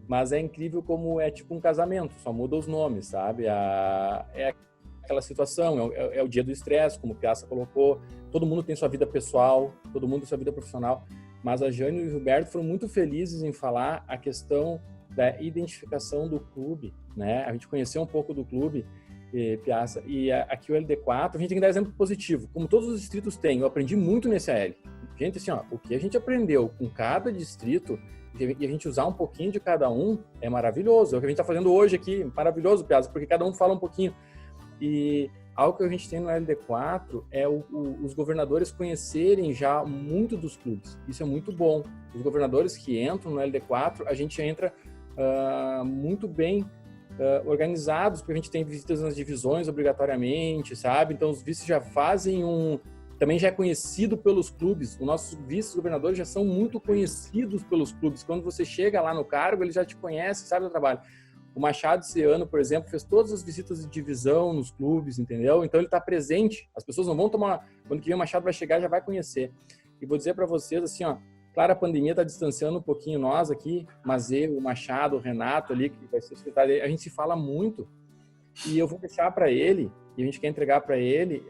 Mas é incrível como é tipo um casamento, só muda os nomes, sabe? É aquela situação, é o dia do estresse, como o Piazza colocou, todo mundo tem sua vida pessoal, todo mundo tem sua vida profissional, mas a Jane e o Gilberto foram muito felizes em falar a questão da identificação do clube, né? A gente conheceu um pouco do clube, Piazza, e aqui o LD4, a gente tem que dar exemplo positivo, como todos os distritos têm. Eu aprendi muito nesse AL. Gente, assim, o que a gente aprendeu com cada distrito e a gente usar um pouquinho de cada um é maravilhoso. É o que a gente está fazendo hoje aqui, maravilhoso, Piazza, porque cada um fala um pouquinho. E algo que a gente tem no LD4 é os governadores conhecerem já muito dos clubes. Isso é muito bom. Os governadores que entram no LD4, a gente entra muito bem organizados, porque a gente tem visitas nas divisões obrigatoriamente, sabe? Então os vices já fazem também já é conhecido pelos clubes. Os nossos vice-governadores já são muito conhecidos pelos clubes. Quando você chega lá no cargo, eles já te conhecem, sabe o trabalho. O Machado, esse ano, por exemplo, fez todas as visitas de divisão nos clubes, entendeu? Então ele está presente. As pessoas não vão tomar... Quando que vem o Machado vai chegar, já vai conhecer. E vou dizer para vocês, assim, ó, claro, a pandemia está distanciando um pouquinho nós aqui, mas eu, o Machado, o Renato ali, que vai ser o secretário, a gente se fala muito. E eu vou deixar para ele, e a gente quer entregar para ele,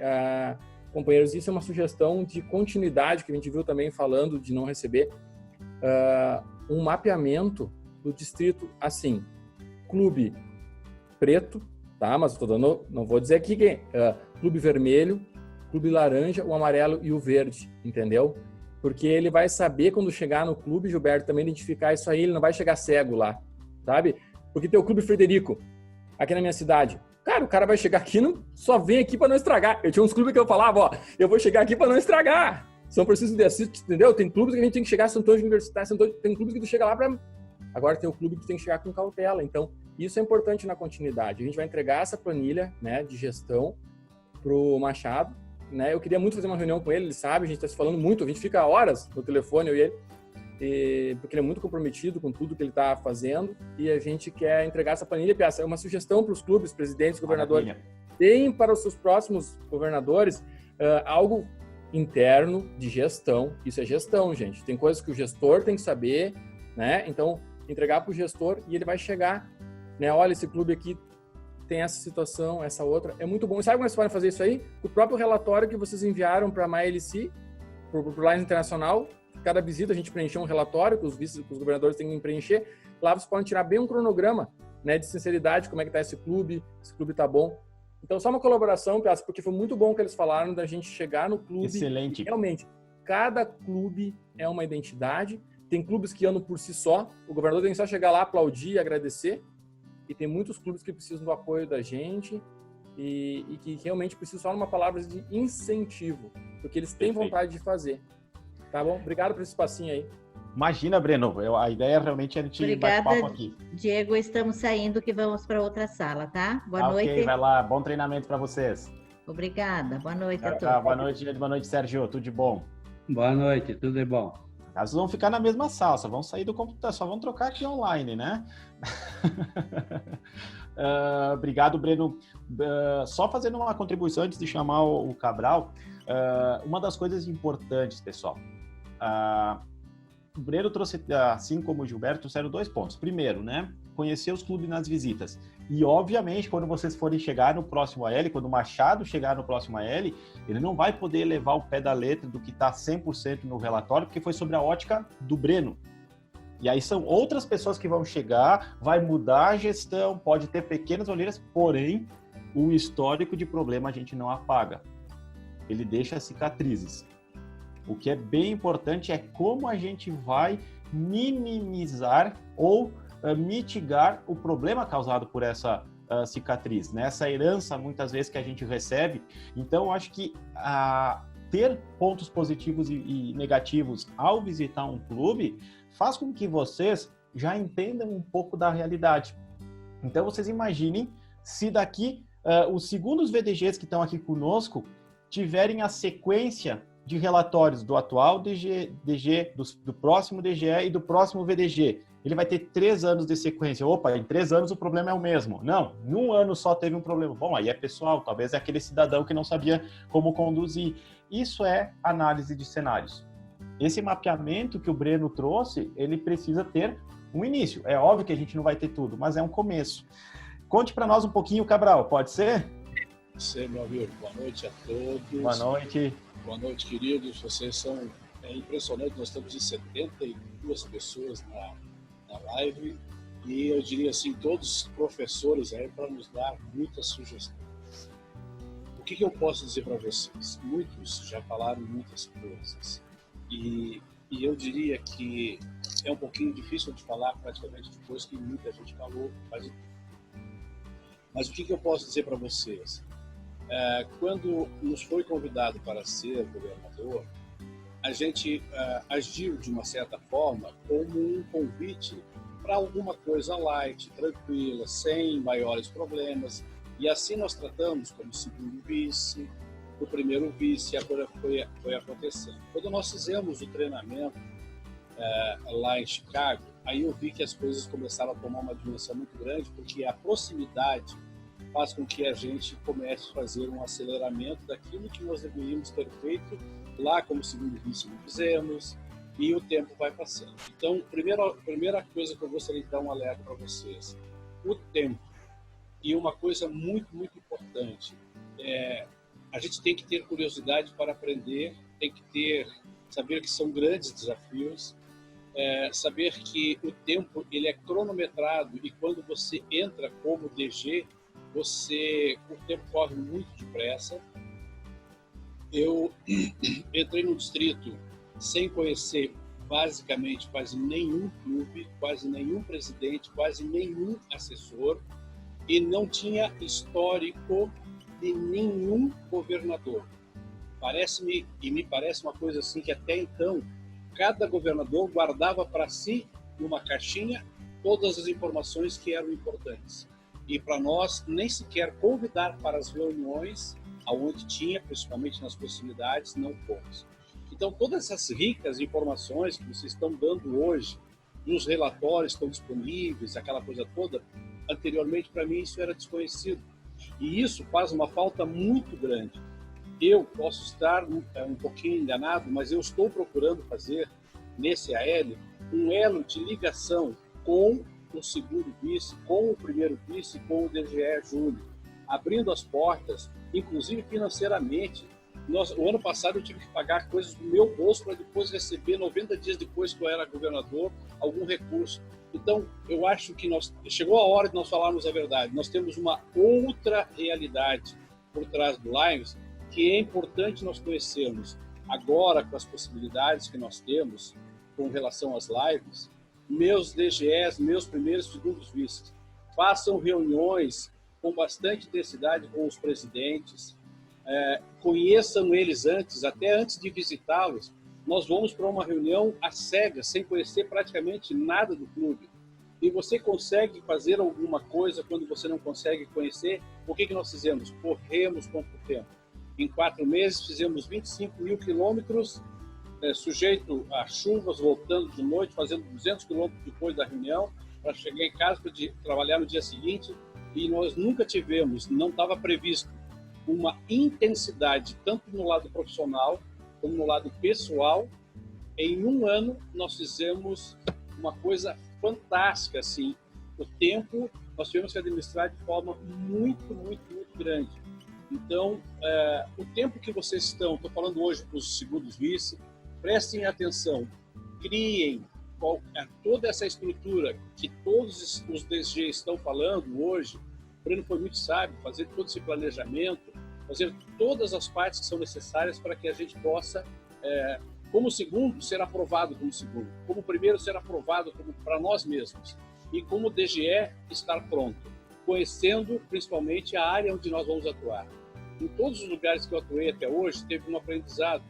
companheiros, isso é uma sugestão de continuidade, que a gente viu também falando de não receber, um mapeamento do distrito assim, clube preto, tá? Mas eu tô dando, não vou dizer aqui quem, clube vermelho, clube laranja, o amarelo e o verde, entendeu? Porque ele vai saber quando chegar no clube, Gilberto, também identificar isso aí, ele não vai chegar cego lá, sabe? Porque tem o Clube Frederico, aqui na minha cidade. Cara, o cara vai chegar aqui, só vem aqui para não estragar. Eu tinha uns clubes que eu falava, ó, eu vou chegar aqui para não estragar. São Francisco de Assis, entendeu? Tem clubes que a gente tem que chegar, Santo Antônio Universitário, tem clubes que tu chega lá para... Agora tem o clube que tu tem que chegar com cautela. Então, isso é importante na continuidade. A gente vai entregar essa planilha, né, de gestão pro Machado, né? Eu queria muito fazer uma reunião com ele, ele sabe, a gente está se falando muito, a gente fica horas no telefone, eu e ele, porque ele é muito comprometido com tudo que ele está fazendo, e a gente quer entregar essa planilha. É uma sugestão para os clubes, presidentes, governadores. Deem para os seus próximos governadores algo interno de gestão. Isso é gestão, gente. Tem coisas que o gestor tem que saber, né? Então, entregar para o gestor e ele vai chegar, né? Olha, esse clube aqui tem essa situação, essa outra. É muito bom. E sabe como vocês podem fazer isso aí? O próprio relatório que vocês enviaram para a MyLC, para o Lines Internacional, cada visita a gente preencheu um relatório que os governadores têm que preencher. Lá vocês podem tirar bem um cronograma, né, de sinceridade, como é que está esse clube está bom. Então, só uma colaboração, Piazza, porque foi muito bom que eles falaram da gente chegar no clube. Excelente. Realmente, cada clube é uma identidade. Tem clubes que andam por si só. O governador tem que só chegar lá, aplaudir e agradecer. E tem muitos clubes que precisam do apoio da gente e que realmente precisam só de uma palavra de incentivo, porque eles têm vontade de fazer. Tá bom? Obrigado por esse espacinho aí. Imagina, Breno, a ideia realmente é a gente bater papo aqui. Diego, estamos saindo que vamos para outra sala, tá? Boa noite. Ok, vai lá. Bom treinamento para vocês. Obrigada. Boa noite a todos. Boa noite, Sérgio. Tudo de bom? Boa noite, tudo de bom. Caso vão ficar na mesma sala, só vão sair do computador, só vão trocar aqui online, né? Obrigado, Breno. Só fazendo uma contribuição antes de chamar o Cabral, uma das coisas importantes, pessoal, o Breno trouxe, assim como o Gilberto, trouxeram 2 pontos. Primeiro, né, conhecer os clubes nas visitas. E, obviamente, quando vocês forem chegar no próximo AL, quando o Machado chegar no próximo AL, ele não vai poder levar o pé da letra do que está 100% no relatório, porque foi sobre a ótica do Breno. E aí são outras pessoas que vão chegar, vai mudar a gestão, pode ter pequenas olheiras, porém, o histórico de problema a gente não apaga. Ele deixa cicatrizes. O que é bem importante é como a gente vai minimizar ou mitigar o problema causado por essa cicatriz, né? Essa herança, muitas vezes, que a gente recebe. Então, eu acho que ter pontos positivos e negativos ao visitar um clube faz com que vocês já entendam um pouco da realidade. Então, vocês imaginem se daqui os segundos VDGs que estão aqui conosco tiverem a sequência de relatórios do atual DG, do próximo DGE e do próximo VDG. Ele vai ter 3 anos de sequência. Opa, em 3 anos o problema é o mesmo. Não, em 1 ano só teve um problema. Bom, aí é pessoal, talvez é aquele cidadão que não sabia como conduzir. Isso é análise de cenários. Esse mapeamento que o Breno trouxe, ele precisa ter um início. É óbvio que a gente não vai ter tudo, mas é um começo. Conte para nós um pouquinho, Cabral, pode ser? Pode ser, meu amigo. Boa noite a todos. Boa noite. Boa noite, queridos. Vocês são impressionantes. Nós estamos em 72 pessoas na live e eu diria assim, todos professores aí para nos dar muitas sugestões. O que eu posso dizer para vocês? Muitos já falaram muitas coisas e eu diria que é um pouquinho difícil de falar praticamente depois que muita gente falou, mas o que eu posso dizer para vocês? Quando nos foi convidado para ser governador, a gente agiu de uma certa forma como um convite para alguma coisa light, tranquila, sem maiores problemas. E assim nós tratamos como segundo vice, o primeiro vice, e a coisa foi acontecendo. Quando nós fizemos o treinamento lá em Chicago, aí eu vi que as coisas começaram a tomar uma dimensão muito grande, porque a proximidade faz com que a gente comece a fazer um aceleramento daquilo que nós deveríamos ter feito lá como segundo vice não fizemos, e o tempo vai passando. Então, primeira coisa que eu gostaria de dar um alerta para vocês, o tempo. E uma coisa muito, muito importante, a gente tem que ter curiosidade para aprender, tem que saber que são grandes desafios, saber que o tempo ele é cronometrado e quando você entra como DG, o tempo corre muito depressa. Eu entrei no distrito sem conhecer basicamente quase nenhum clube, quase nenhum presidente, quase nenhum assessor e não tinha histórico de nenhum governador. Me parece uma coisa assim que até então cada governador guardava para si numa caixinha todas as informações que eram importantes. E para nós nem sequer convidar para as reuniões aonde tinha, principalmente nas proximidades, não fomos. Então, todas essas ricas informações que vocês estão dando hoje, nos relatórios estão disponíveis, aquela coisa toda, anteriormente, para mim, isso era desconhecido. E isso faz uma falta muito grande. Eu posso estar um pouquinho enganado, mas eu estou procurando fazer, nesse AL, um elo de ligação com o segundo vice, com o primeiro vice, com o DGE Júnior, abrindo as portas, inclusive financeiramente. O ano passado eu tive que pagar coisas do meu bolso para depois receber, 90 dias depois que eu era governador, algum recurso. Então, eu acho que chegou a hora de nós falarmos a verdade. Nós temos uma outra realidade por trás do Lives que é importante nós conhecermos. Agora, com as possibilidades que nós temos com relação às lives, meus DGEs, meus primeiros e segundos vices, façam reuniões com bastante intensidade com os presidentes, conheçam eles antes, até antes de visitá-los. Nós vamos para uma reunião às cegas, sem conhecer praticamente nada do clube. E você consegue fazer alguma coisa quando você não consegue conhecer? O que nós fizemos? Corremos contra o tempo. Em 4 meses, fizemos 25 mil quilômetros, sujeito a chuvas, voltando de noite, fazendo 200 quilômetros depois da reunião, para chegar em casa para trabalhar no dia seguinte. E nós nunca tivemos, não estava previsto, uma intensidade, tanto no lado profissional, como no lado pessoal. Em um ano, nós fizemos uma coisa fantástica, assim. O tempo, nós tivemos que administrar de forma muito, muito, muito grande. Então, o tempo que vocês estou falando hoje para os segundos vice, prestem atenção, criem toda essa estrutura que todos os DG estão falando hoje. O Breno foi muito sábio, fazer todo esse planejamento, fazer todas as partes que são necessárias para que a gente possa, como segundo, ser aprovado como segundo, como primeiro, ser aprovado para nós mesmos, e como DGE estar pronto, conhecendo principalmente a área onde nós vamos atuar. Em todos os lugares que eu atuei até hoje, teve um aprendizado.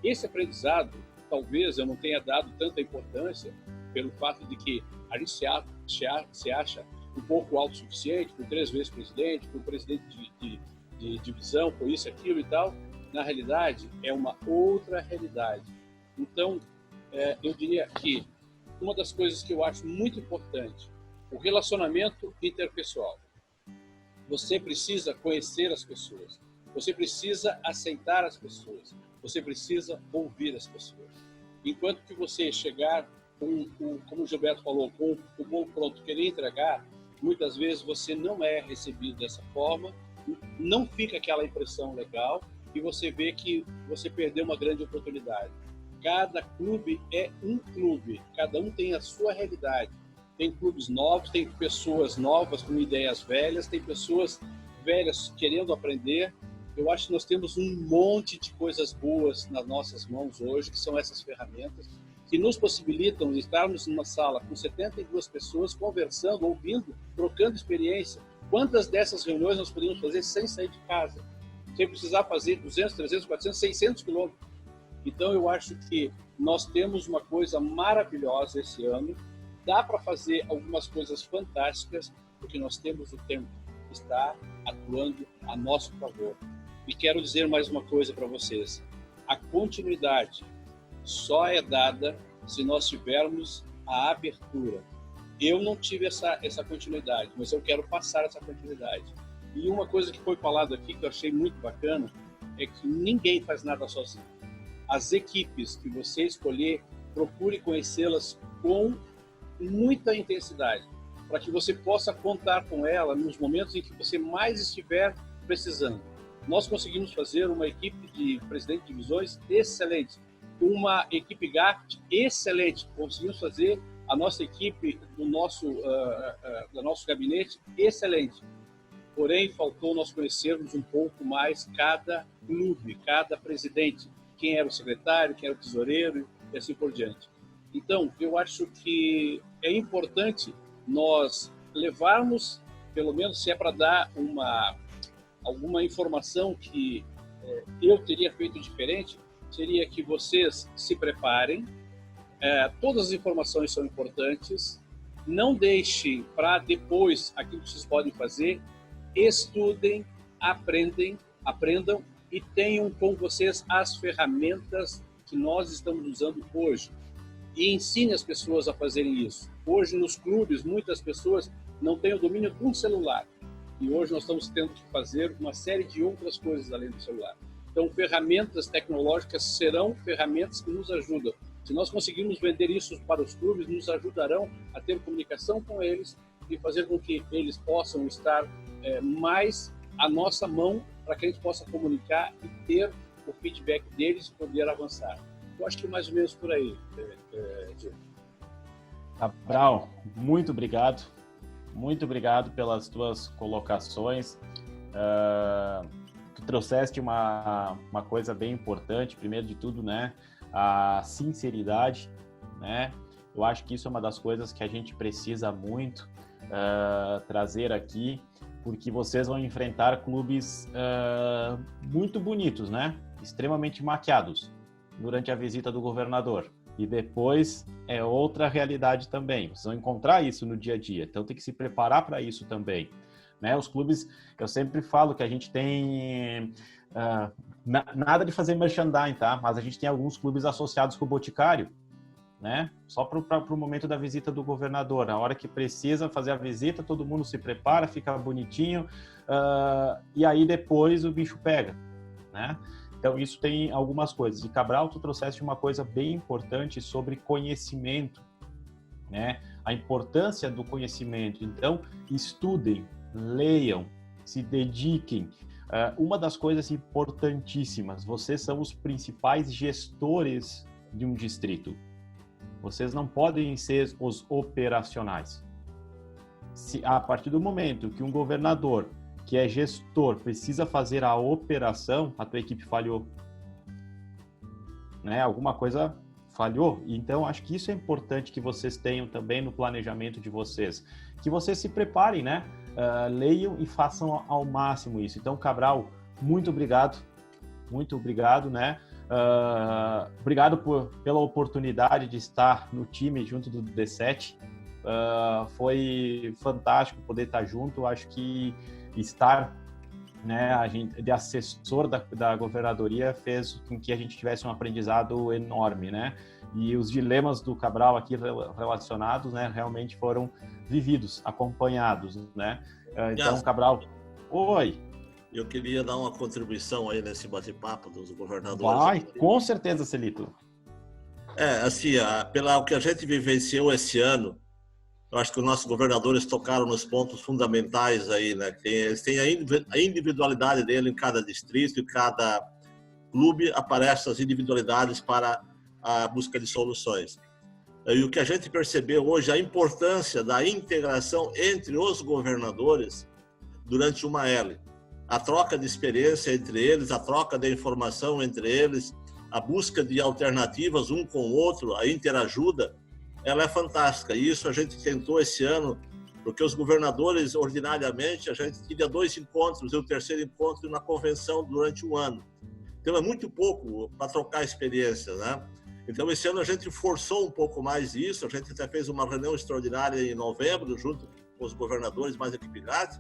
Esse aprendizado, talvez eu não tenha dado tanta importância, pelo fato de que a gente se acha um pouco autossuficiente, por 3 vezes presidente, por presidente de divisão, por isso, aquilo e tal. Na realidade, é uma outra realidade. Então, eu diria que uma das coisas que eu acho muito importante, o relacionamento interpessoal. Você precisa conhecer as pessoas, você precisa aceitar as pessoas, você precisa ouvir as pessoas. Enquanto que você chegar, como o Gilberto falou, com o bom pronto, querer entregar, muitas vezes você não é recebido dessa forma, não fica aquela impressão legal e você vê que você perdeu uma grande oportunidade. Cada clube é um clube, cada um tem a sua realidade. Tem clubes novos, tem pessoas novas com ideias velhas, tem pessoas velhas querendo aprender. Eu acho que nós temos um monte de coisas boas nas nossas mãos hoje, que são essas ferramentas, que nos possibilitam estarmos numa sala com 72 pessoas conversando, ouvindo, trocando experiência. Quantas dessas reuniões nós podemos fazer sem sair de casa? Sem precisar fazer 200, 300, 400, 600 quilômetros. Então, eu acho que nós temos uma coisa maravilhosa esse ano. Dá para fazer algumas coisas fantásticas, porque nós temos o tempo que está atuando a nosso favor. E quero dizer mais uma coisa para vocês. A continuidade só é dada se nós tivermos a abertura. Eu não tive essa continuidade, mas eu quero passar essa continuidade. E uma coisa que foi falado aqui, que eu achei muito bacana, é que ninguém faz nada sozinho. As equipes que você escolher, procure conhecê-las com muita intensidade, para que você possa contar com ela nos momentos em que você mais estiver precisando. Nós conseguimos fazer uma equipe de presidente de divisões excelente, uma equipe GACT excelente, conseguimos fazer a nossa equipe do nosso gabinete excelente. Porém, faltou nós conhecermos um pouco mais cada clube, cada presidente, quem era o secretário, quem era o tesoureiro e assim por diante. Então, eu acho que é importante nós levarmos, pelo menos se é para dar alguma informação que eu teria feito diferente, seria que vocês se preparem, todas as informações são importantes, não deixem para depois aquilo que vocês podem fazer, estudem, aprendam e tenham com vocês as ferramentas que nós estamos usando hoje. E ensine as pessoas a fazerem isso. Hoje, nos clubes, muitas pessoas não têm o domínio de um celular. E hoje nós estamos tendo que fazer uma série de outras coisas além do celular. Então, ferramentas tecnológicas serão ferramentas que nos ajudam. Se nós conseguirmos vender isso para os clubes, nos ajudarão a ter comunicação com eles e fazer com que eles possam estar mais à nossa mão para que a gente possa comunicar e ter o feedback deles e poder avançar. Eu acho que mais ou menos por aí, Diego. Cabral, muito obrigado. Muito obrigado pelas tuas colocações. Tu trouxeste uma coisa bem importante, primeiro de tudo, né? A sinceridade, né? Eu acho que isso é uma das coisas que a gente precisa muito trazer aqui, porque vocês vão enfrentar clubes muito bonitos, né? Extremamente maquiados durante a visita do governador. E depois é outra realidade também. Vocês vão encontrar isso no dia a dia. Então tem que se preparar para isso também, né? Os clubes, eu sempre falo que a gente tem nada de fazer merchandising, tá? Mas a gente tem alguns clubes associados com o Boticário, né? Só para o momento da visita do governador. Na hora que precisa fazer a visita, todo mundo se prepara, fica bonitinho, e aí depois o bicho pega, né? Então, isso tem algumas coisas. E, Cabral, tu trouxeste uma coisa bem importante sobre conhecimento, né? A importância do conhecimento. Então, estudem, leiam, se dediquem. Uma das coisas importantíssimas, vocês são os principais gestores de um distrito. Vocês não podem ser os operacionais. A partir do momento que um governador que é gestor, precisa fazer a operação, a tua equipe falhou, né? Alguma coisa falhou. Então, acho que isso é importante que vocês tenham também no planejamento de vocês. Que vocês se preparem, né? Leiam e façam ao máximo isso. Então, Cabral, muito obrigado, né? Obrigado pela oportunidade de estar no time junto do D7. Foi fantástico poder estar junto. Acho que estar, né, de assessor da governadoria fez com que a gente tivesse um aprendizado enorme, né? E os dilemas do Cabral aqui relacionados, né, realmente foram vividos, acompanhados, né? Então, Cabral, oi! Eu queria dar uma contribuição aí nesse bate-papo dos governadores. Vai, com certeza, Celito. Assim, pelo que a gente vivenciou esse ano, eu acho que os nossos governadores tocaram nos pontos fundamentais aí, né? Eles têm a individualidade dele em cada distrito, em cada clube aparecem as individualidades para a busca de soluções. E o que a gente percebeu hoje, a importância da integração entre os governadores durante uma L. A troca de experiência entre eles, a troca de informação entre eles, a busca de alternativas um com o outro, a interajuda, ela é fantástica. E isso a gente tentou esse ano, porque os governadores, ordinariamente, a gente tinha 2 encontros, e o 3º encontro na convenção durante um ano. Então é muito pouco para trocar experiências, né? Então esse ano a gente forçou um pouco mais isso, a gente até fez uma reunião extraordinária em novembro, junto com os governadores mais equipigados.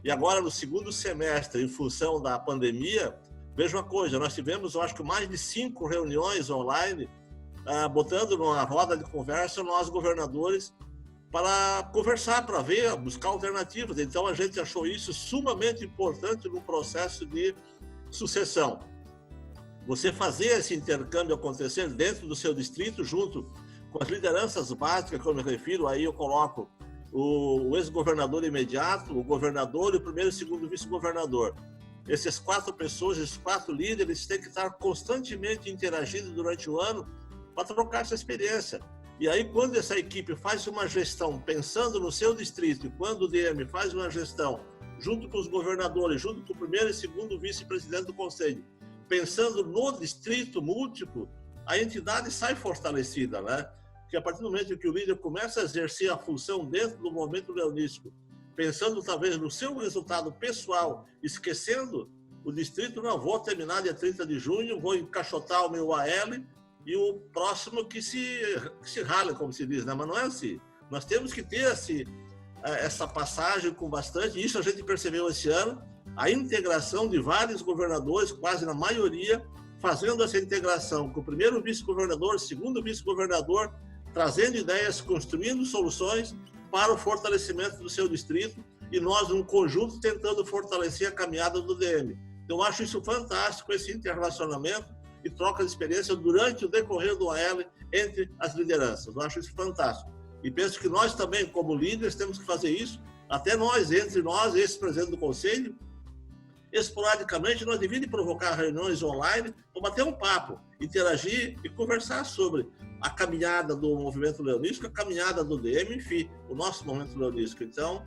E agora, no 2º semestre, em função da pandemia, veja uma coisa, nós tivemos, eu acho que mais de 5 reuniões online botando numa roda de conversa nós governadores para conversar, para ver, buscar alternativas. Então a gente achou isso sumamente importante no processo de sucessão. Você fazer esse intercâmbio acontecer dentro do seu distrito, junto com as lideranças básicas que eu me refiro, aí eu coloco o ex-governador imediato, o governador e o primeiro e segundo vice-governador. Essas 4 pessoas, esses 4 líderes têm que estar constantemente interagindo durante o ano para trocar essa experiência. E aí, quando essa equipe faz uma gestão pensando no seu distrito, e quando o DM faz uma gestão junto com os governadores, junto com o primeiro e segundo vice-presidente do conselho, pensando no distrito múltiplo, a entidade sai fortalecida, né? Porque a partir do momento que o líder começa a exercer a função dentro do movimento leonístico, pensando talvez no seu resultado pessoal, esquecendo o distrito, não, vou terminar dia 30 de junho, vou encaixotar o meu AL e o próximo que se rale, como se diz, né? Mas não é assim. Nós temos que ter essa passagem com bastante, isso a gente percebeu esse ano, a integração de vários governadores, quase na maioria, fazendo essa integração com o primeiro vice-governador, segundo vice-governador, trazendo ideias, construindo soluções para o fortalecimento do seu distrito e nós, num conjunto, tentando fortalecer a caminhada do DM. Então, eu acho isso fantástico, esse interrelacionamento e troca de experiência durante o decorrer do AL entre as lideranças. Eu acho isso fantástico. E penso que nós também, como líderes, temos que fazer isso, até nós, entre nós, esse presidente do conselho, esporadicamente, nós devíamos provocar reuniões online para bater um papo, interagir e conversar sobre a caminhada do movimento leonístico, a caminhada do DM, enfim, o nosso movimento leonístico. Então,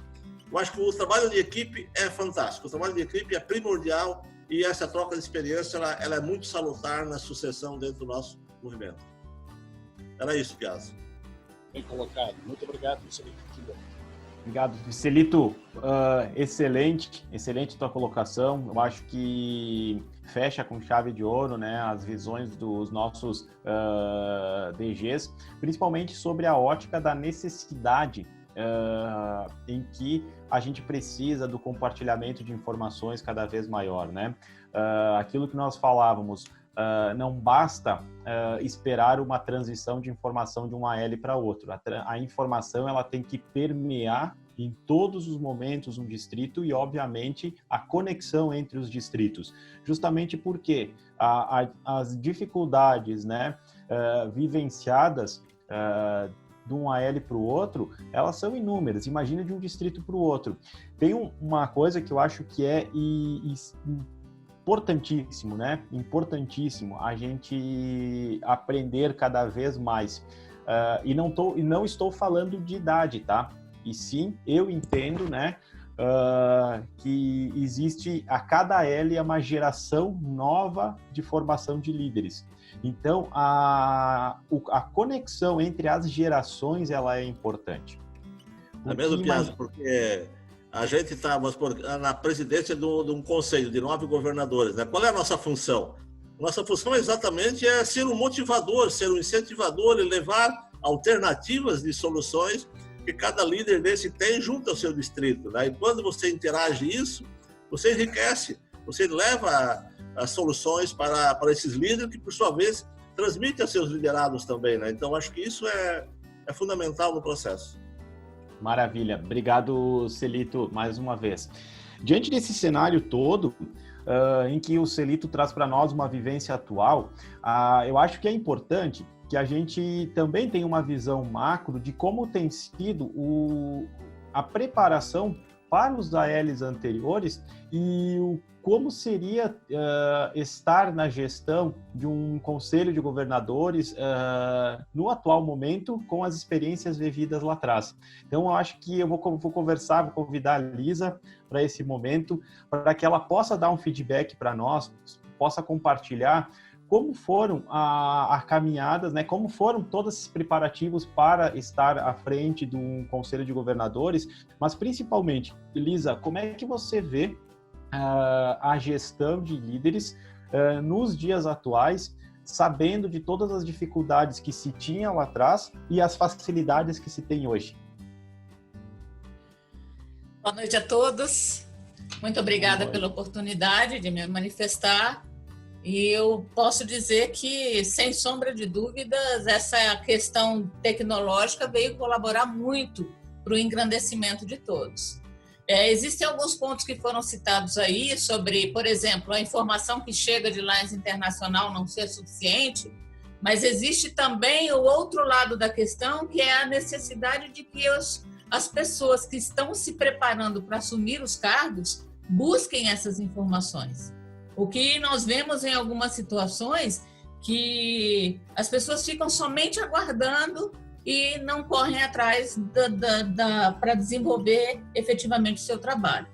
eu acho que o trabalho de equipe é fantástico, o trabalho de equipe é primordial e essa troca de experiência ela é muito salutar na sucessão dentro do nosso movimento. Era isso, Piazza. Bem colocado. Muito obrigado, Celito. Obrigado, Celito. Excelente tua colocação. Eu acho que fecha com chave de ouro, né, as visões dos nossos DGs, principalmente sobre a ótica da necessidade em que a gente precisa do compartilhamento de informações cada vez maior, né? Aquilo que nós falávamos, não basta esperar uma transição de informação de um AL para outro. A informação ela tem que permear em todos os momentos um distrito e, obviamente, a conexão entre os distritos. Justamente porque as dificuldades, né, vivenciadas de um AL para o outro, elas são inúmeras. Imagina de um distrito para o outro. Tem uma coisa que eu acho que é importantíssimo, né? Importantíssimo a gente aprender cada vez mais. E não estou falando de idade, tá? E sim, eu entendo, né? Que existe a cada L uma geração nova de formação de líderes. Então, a conexão entre as gerações ela é importante. É mesmo, Piazza, porque a gente está na presidência de um conselho de 9 governadores, né? Qual é a nossa função? Nossa função exatamente é ser um motivador, ser um incentivador e levar alternativas de soluções que cada líder desse tem junto ao seu distrito, né? E quando você interage isso, você enriquece, você leva as soluções para esses líderes que, por sua vez, transmitem a seus liderados também, né? Então, acho que isso é fundamental no processo. Maravilha. Obrigado, Celito, mais uma vez. Diante desse cenário todo, em que o Celito traz para nós uma vivência atual, eu acho que é importante que a gente também tenha uma visão macro de como tem sido a preparação para os ALs anteriores e como seria estar na gestão de um conselho de governadores no atual momento com as experiências vividas lá atrás. Então, eu acho que eu vou convidar a Lisa para esse momento, para que ela possa dar um feedback para nós, possa compartilhar como foram as caminhadas, né? Como foram todos esses preparativos para estar à frente de um conselho de governadores, mas principalmente, Lisa, como é que você vê a gestão de líderes nos dias atuais, sabendo de todas as dificuldades que se tinha lá atrás e as facilidades que se tem hoje? Boa noite a todos. Muito obrigada pela oportunidade de me manifestar. E eu posso dizer que, sem sombra de dúvidas, essa questão tecnológica veio colaborar muito para o engrandecimento de todos. Existem alguns pontos que foram citados aí sobre, por exemplo, a informação que chega de Lions Internacional não ser suficiente, mas existe também o outro lado da questão, que é a necessidade de que as pessoas que estão se preparando para assumir os cargos busquem essas informações. O que nós vemos em algumas situações que as pessoas ficam somente aguardando e não correm atrás para desenvolver efetivamente o seu trabalho.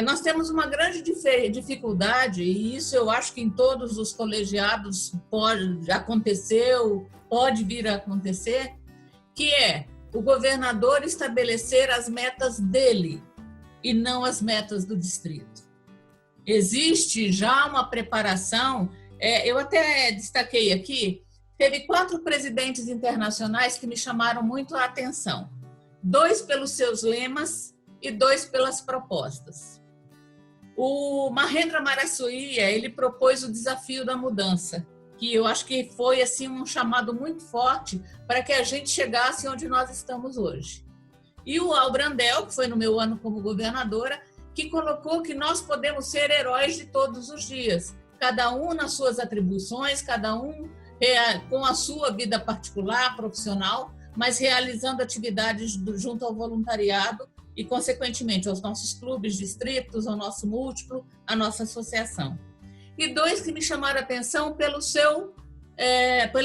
Nós temos uma grande dificuldade, e isso eu acho que em todos os colegiados pode vir a acontecer, que é o governador estabelecer as metas dele e não as metas do distrito. Existe já uma preparação, eu até destaquei aqui, teve 4 presidentes internacionais que me chamaram muito a atenção. 2 pelos seus lemas e 2 pelas propostas. O Mahendra Marasoia, ele propôs o desafio da mudança, que eu acho que foi assim, um chamado muito forte para que a gente chegasse onde nós estamos hoje. E o Al Brandel, que foi no meu ano como governadora, que colocou que nós podemos ser heróis de todos os dias, cada um nas suas atribuições, cada um com a sua vida particular, profissional, mas realizando atividades junto ao voluntariado e, consequentemente, aos nossos clubes, distritos, ao nosso múltiplo, à nossa associação. E 2 que me chamaram a atenção pela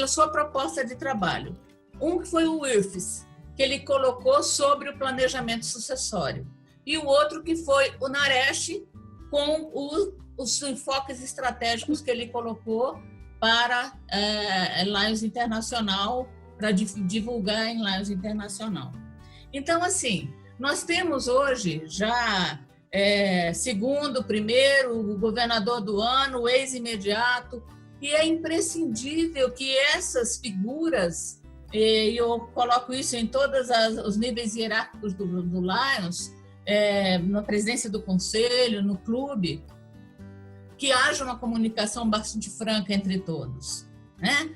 sua proposta de trabalho. Um que foi o IRFES, que ele colocou sobre o planejamento sucessório. E o outro que foi o Naresh, com os enfoques estratégicos que ele colocou para Lions Internacional, para divulgar em Lions Internacional. Então, assim, nós temos hoje já segundo, primeiro, o governador do ano, o ex-imediato, e é imprescindível que essas figuras, e eu coloco isso em todos os níveis hierárquicos do Lions, na presidência do conselho, no clube, que haja uma comunicação bastante franca entre todos, né?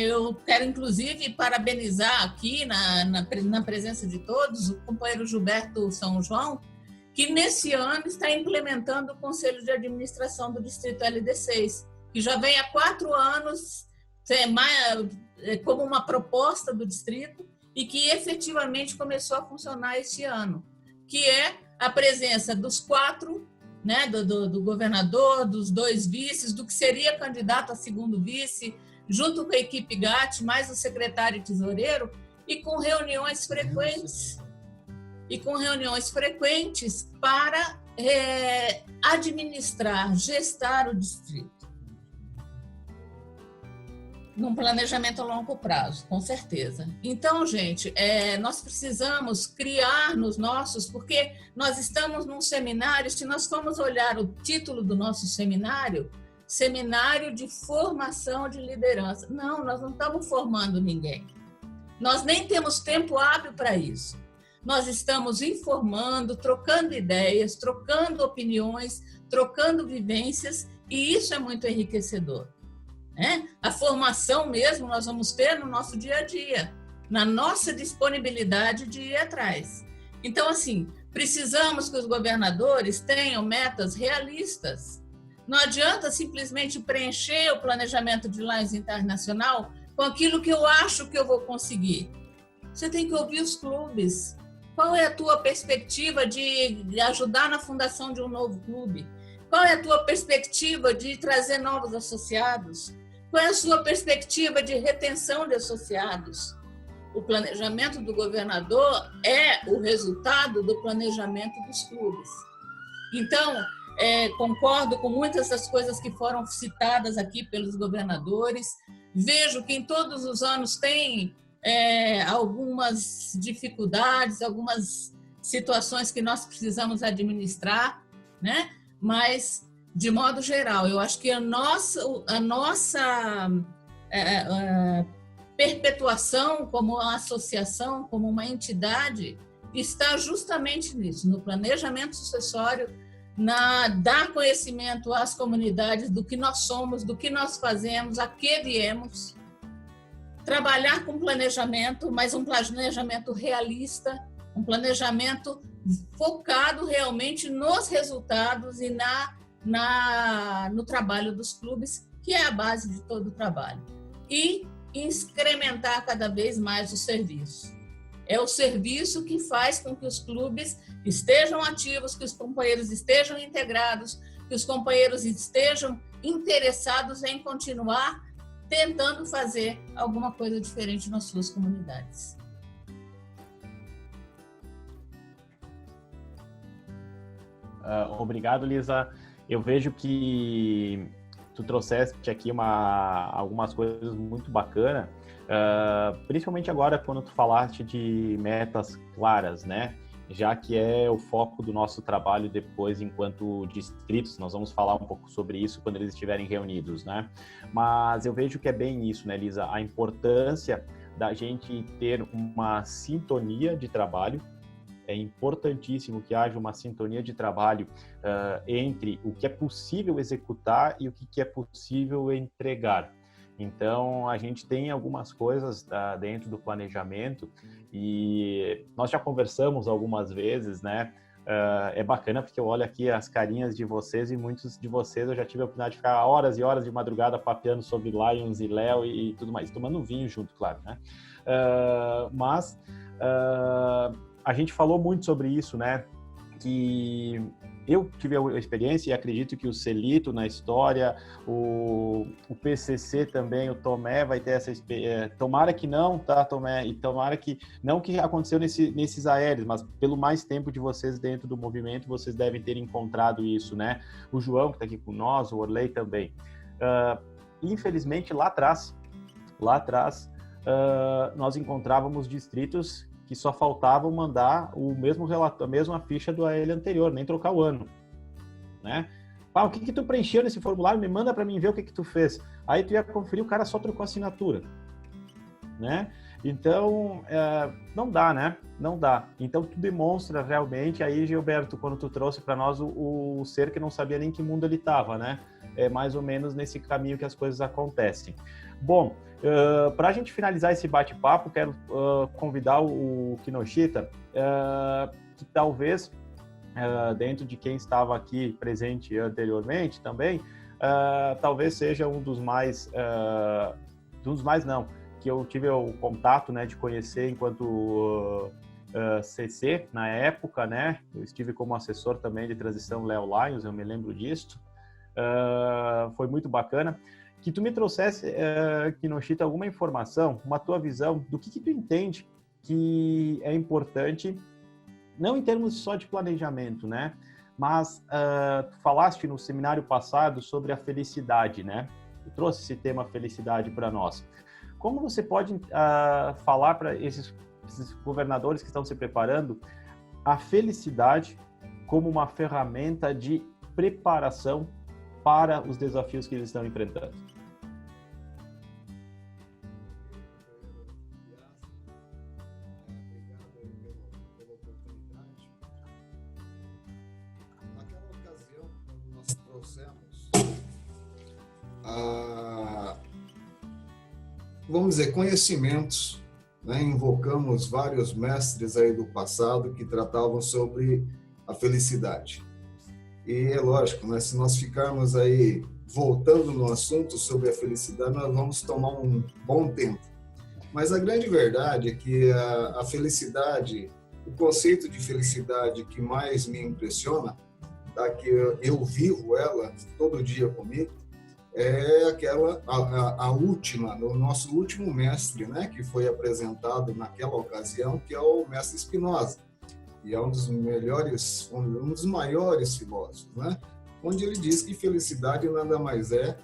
Eu quero, inclusive, parabenizar aqui, na presença de todos, o companheiro Gilberto São João, que nesse ano está implementando o Conselho de Administração do Distrito LD6, que já vem há 4 anos como uma proposta do distrito e que efetivamente começou a funcionar este ano, que é a presença dos 4, né, do governador, dos 2 vices, do que seria candidato a segundo vice, junto com a equipe GAT, mais o secretário e tesoureiro, e com reuniões frequentes. Para administrar, gestar o distrito. Num planejamento a longo prazo, com certeza. Então, gente, nós precisamos criar nos nossos, porque nós estamos num seminário, se nós formos olhar o título do nosso seminário, Seminário de Formação de Liderança. Não, nós não estamos formando ninguém. Nós nem temos tempo hábil para isso. Nós estamos informando, trocando ideias, trocando opiniões, trocando vivências, e isso é muito enriquecedor. A formação mesmo nós vamos ter no nosso dia a dia, na nossa disponibilidade de ir atrás. Então, assim, precisamos que os governadores tenham metas realistas. Não adianta simplesmente preencher o planejamento de Lions Internacional com aquilo que eu acho que eu vou conseguir. Você tem que ouvir os clubes. Qual é a tua perspectiva de ajudar na fundação de um novo clube? Qual é a tua perspectiva de trazer novos associados? Qual é a sua perspectiva de retenção de associados? O planejamento do governador é o resultado do planejamento dos clubes. Então, concordo com muitas das coisas que foram citadas aqui pelos governadores. Vejo que em todos os anos tem algumas dificuldades, algumas situações que nós precisamos administrar, né? Mas, de modo geral, eu acho que a nossa perpetuação como uma associação, como uma entidade, está justamente nisso, no planejamento sucessório, dar conhecimento às comunidades do que nós somos, do que nós fazemos, a que viemos, trabalhar com planejamento, mas um planejamento realista, um planejamento focado realmente nos resultados e no trabalho dos clubes, que é a base de todo o trabalho. E incrementar cada vez mais o serviço. É o serviço que faz com que os clubes estejam ativos, que os companheiros estejam integrados, que os companheiros estejam interessados em continuar tentando fazer alguma coisa diferente nas suas comunidades. Obrigado, Lisa. Eu vejo que tu trouxeste aqui algumas coisas muito bacanas, principalmente agora quando tu falaste de metas claras, né? Já que é o foco do nosso trabalho depois enquanto distritos, nós vamos falar um pouco sobre isso quando eles estiverem reunidos, né? Mas eu vejo que é bem isso, né, Lisa? A importância da gente ter uma sintonia de trabalho. É importantíssimo que haja uma sintonia de trabalho entre o que é possível executar e o que é possível entregar. Então, a gente tem algumas coisas dentro do planejamento e nós já conversamos algumas vezes, né? É bacana porque eu olho aqui as carinhas de vocês e muitos de vocês eu já tive a oportunidade de ficar horas e horas de madrugada papeando sobre Lions e Léo e tudo mais, tomando um vinho junto, claro, né? A gente falou muito sobre isso, né? Que eu tive a experiência e acredito que o Celito na história, o PCC também, o Tomé vai ter essa experiência. Tomara que não, tá, Tomé? E tomara que não que aconteceu nesses aéreos, mas pelo mais tempo de vocês dentro do movimento, vocês devem ter encontrado isso, né? O João que está aqui com nós, o Orley também. Infelizmente, lá atrás, nós encontrávamos distritos que só faltavam mandar o mesmo relatório, a mesma ficha do AL anterior, nem trocar o ano, né? O que tu preencheu nesse formulário? Me manda para mim ver o que tu fez. Aí tu ia conferir, o cara só trocou a assinatura, né? Então, não dá, né? Não dá. Então, tu demonstra realmente, aí, Gilberto, quando tu trouxe para nós o ser que não sabia nem que mundo ele estava, né? É mais ou menos nesse caminho que as coisas acontecem. Bom, para a gente finalizar esse bate-papo, quero convidar o Kinoshita, que talvez, dentro de quem estava aqui presente anteriormente também, talvez seja um dos mais não, que eu tive o contato, né, de conhecer enquanto CC na época, né? Eu estive como assessor também de transição Léo Lions, eu me lembro disso. Foi muito bacana. Que tu me trouxesse, Kinoshita, alguma informação, uma tua visão do que tu entende que é importante, não em termos só de planejamento, né? Mas tu falaste no seminário passado sobre a felicidade, né? Tu trouxe esse tema felicidade para nós. Como você pode falar para esses governadores que estão se preparando a felicidade como uma ferramenta de preparação para os desafios que eles estão enfrentando? Naquela ocasião, quando nós trouxemos, vamos dizer, conhecimentos, né? Invocamos vários mestres aí do passado que tratavam sobre a felicidade. E é lógico, né? Se nós ficarmos aí voltando no assunto sobre a felicidade, nós vamos tomar um bom tempo. Mas a grande verdade é que a felicidade, o conceito de felicidade que mais me impressiona, tá? Que eu vivo ela todo dia comigo, é aquela, a última, o nosso último mestre, né? Que foi apresentado naquela ocasião, que é o mestre Spinoza. E é um dos maiores filósofos, né? Onde ele diz que felicidade nada mais é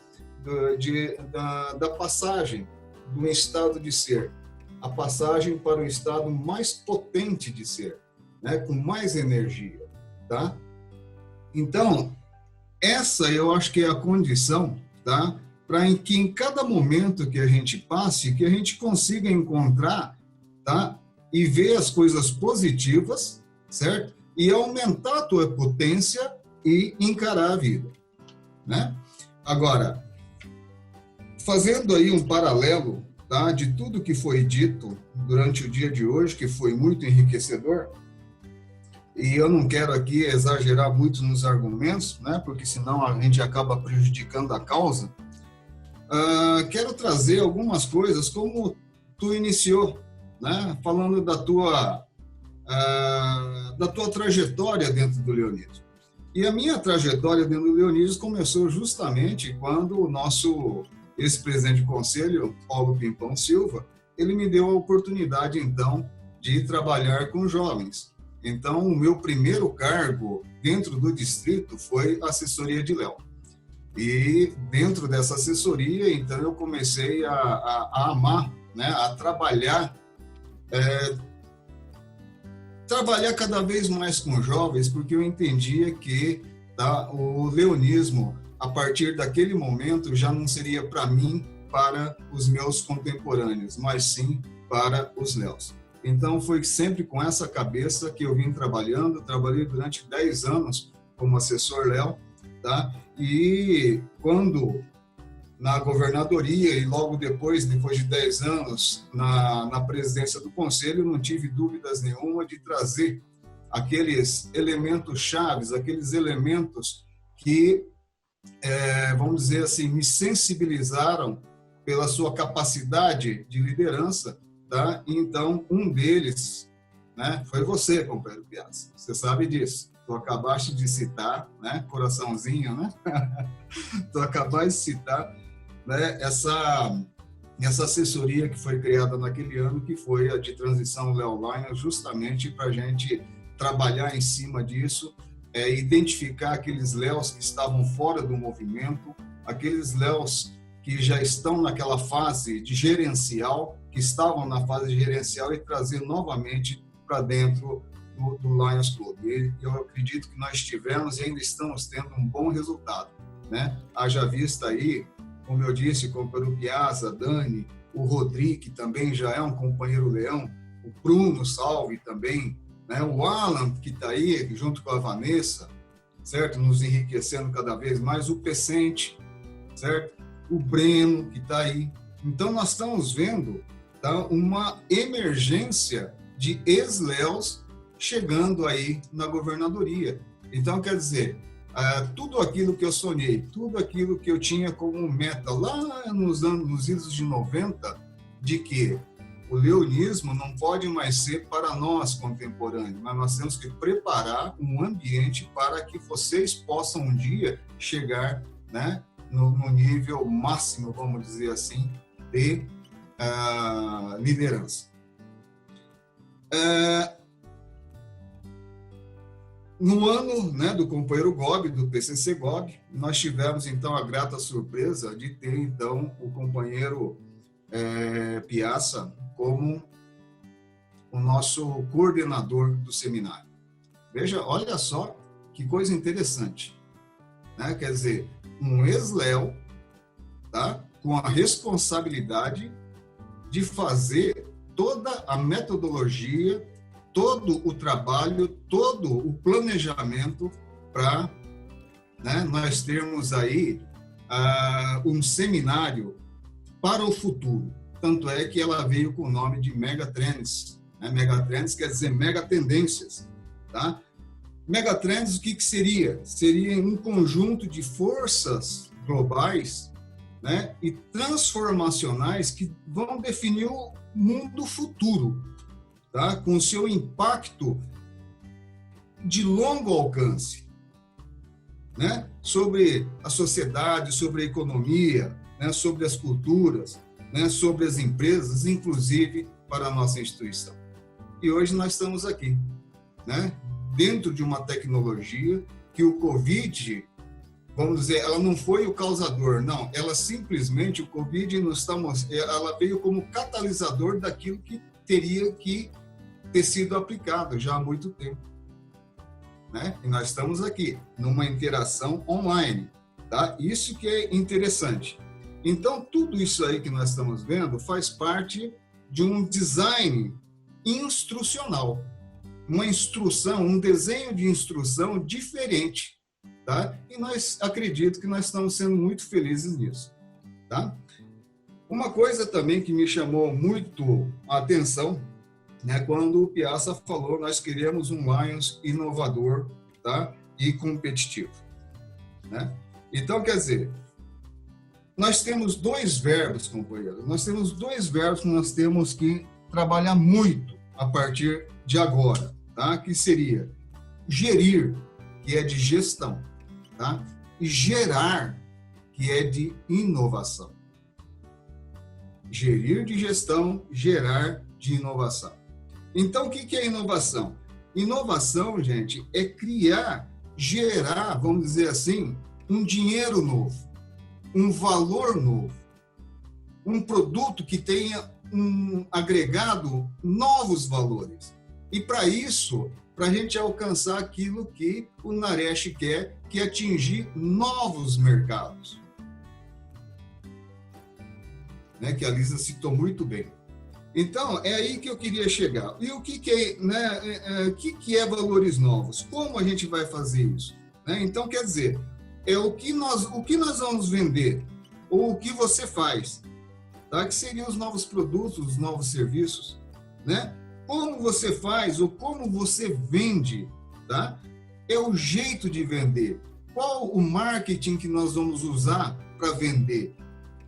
da passagem do estado de ser, a passagem para o estado mais potente de ser, né? Com mais energia, tá? Então, essa eu acho que é a condição, tá? Para que em cada momento que a gente passe, que a gente consiga encontrar, tá? E ver as coisas positivas, certo? E aumentar a tua potência e encarar a vida, né? Agora, fazendo aí um paralelo, tá, de tudo que foi dito durante o dia de hoje, que foi muito enriquecedor, e eu não quero aqui exagerar muito nos argumentos, né, porque senão a gente acaba prejudicando a causa. Quero trazer algumas coisas, como tu iniciou, né, falando da tua trajetória dentro do leonismo. E a minha trajetória dentro do leonismo começou justamente quando o nosso ex-presidente do conselho, Paulo Pimpão Silva, ele me deu a oportunidade, então, de trabalhar com jovens. Então, o meu primeiro cargo dentro do distrito foi assessoria de Léo. E dentro dessa assessoria, então, eu comecei a amar, né, a trabalhar cada vez mais com jovens, porque eu entendia que, tá, o leonismo, a partir daquele momento, já não seria para mim, para os meus contemporâneos, mas sim para os Léos. Então, foi sempre com essa cabeça que eu vim trabalhando. Trabalhei durante 10 anos como assessor Léo, tá? E quando na governadoria e logo depois de 10 anos na presidência do conselho, não tive dúvidas nenhuma de trazer aqueles elementos chaves, aqueles elementos que, vamos dizer assim, me sensibilizaram pela sua capacidade de liderança, tá? Então, um deles, né, foi você, companheiro Piazza. Você sabe disso. Tu acabaste de citar, né, coraçãozinho, né? Tu acabaste de citar, né, essa assessoria que foi criada naquele ano, que foi a de transição Léo Lions, justamente para a gente trabalhar em cima disso, identificar aqueles Léos que estavam fora do movimento, aqueles Léos que já estão naquela fase de gerencial, que estavam na fase de gerencial, e trazer novamente para dentro do Lions Club. E eu acredito que nós tivemos e ainda estamos tendo um bom resultado, né? Haja vista aí, como eu disse, com o Piazza, Dani, o Rodrigo, que também já é um companheiro leão, o Bruno Salve também, né? O Alan, que está aí, junto com a Vanessa, certo? Nos enriquecendo cada vez mais, o Pecente, certo? O Breno, que está aí. Então, nós estamos vendo, tá, uma emergência de ex-Léos chegando aí na governadoria. Então, quer dizer, tudo aquilo que eu sonhei, tudo aquilo que eu tinha como meta lá nos idos de 90, de que o leonismo não pode mais ser para nós contemporâneos, mas nós temos que preparar um ambiente para que vocês possam um dia chegar, né, no nível máximo, vamos dizer assim, de liderança. No ano, né, do companheiro Gobi, do PCC Gobi, nós tivemos então a grata surpresa de ter então o companheiro Piazza como o nosso coordenador do seminário. Veja, olha só que coisa interessante, né? Quer dizer, um ex-Léo, tá, com a responsabilidade de fazer toda a metodologia, todo o trabalho, todo o planejamento para, né, nós termos aí um seminário para o futuro. Tanto é que ela veio com o nome de Megatrends. Né? Megatrends quer dizer mega tendências. Tá? Megatrends, o que seria? Seria um conjunto de forças globais, né, e transformacionais que vão definir o mundo futuro, tá? Com seu impacto de longo alcance, né? Sobre a sociedade, sobre a economia, né? Sobre as culturas, né? Sobre as empresas, inclusive para a nossa instituição. E hoje nós estamos aqui, né? Dentro de uma tecnologia que o Covid, vamos dizer, ela não foi o causador, não. Ela simplesmente, o Covid ela veio como catalisador daquilo que teria que ter sido aplicado já há muito tempo, né? E nós estamos aqui numa interação online, tá? Isso que é interessante. Então, tudo isso aí que nós estamos vendo faz parte de um design instrucional, uma instrução, um desenho de instrução diferente, tá? E acredito que nós estamos sendo muito felizes nisso, tá? Uma coisa também que me chamou muito a atenção, né, quando o Piazza falou, nós queremos um Lions inovador, tá? E competitivo, né? Então, quer dizer, nós temos 2 verbos, companheiros, nós temos 2 verbos que nós temos que trabalhar muito a partir de agora, tá? Que seria gerir, que é de gestão, tá? E gerar, que é de inovação. Gerir de gestão, gerar de inovação. Então, o que é inovação? Inovação, gente, é criar, gerar, vamos dizer assim, um dinheiro novo, um valor novo, um produto que tenha um agregado novos valores. E para isso, para a gente alcançar aquilo que o Naresh quer, que é atingir novos mercados. Né, que a Lisa citou muito bem. Então, é aí que eu queria chegar. E o que é, né, que é valores novos? Como a gente vai fazer isso? Né? Então, quer dizer, é o que nós vamos vender, ou o que você faz, tá? Que seriam os novos produtos, os novos serviços, né? Como você faz ou como você vende, tá? É o jeito de vender. Qual o marketing que nós vamos usar para vender?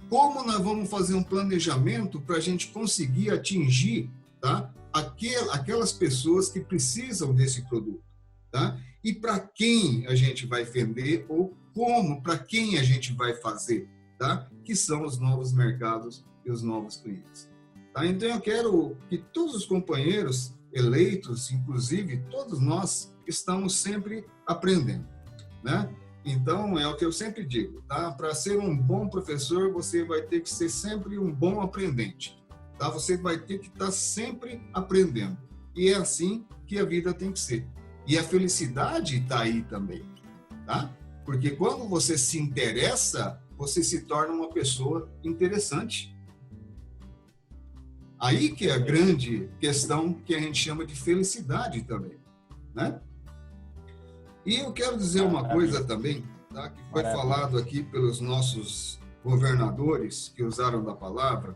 Como nós vamos fazer um planejamento para a gente conseguir atingir, tá? Aquelas pessoas que precisam desse produto, tá? E para quem a gente vai vender ou como, para quem a gente vai fazer, tá? Que são os novos mercados e os novos clientes. Tá? Então, eu quero que todos os companheiros eleitos, inclusive todos nós, estamos sempre aprendendo, né? Então, é o que eu sempre digo, tá? Para ser um bom professor, você vai ter que ser sempre um bom aprendente, tá? Você vai ter que estar sempre aprendendo. E é assim que a vida tem que ser. E a felicidade está aí também, tá? Porque quando você se interessa, você se torna uma pessoa interessante. Aí que é a grande questão que a gente chama de felicidade também, né? E eu quero dizer uma coisa também, tá? Que foi falado aqui pelos nossos governadores que usaram da palavra,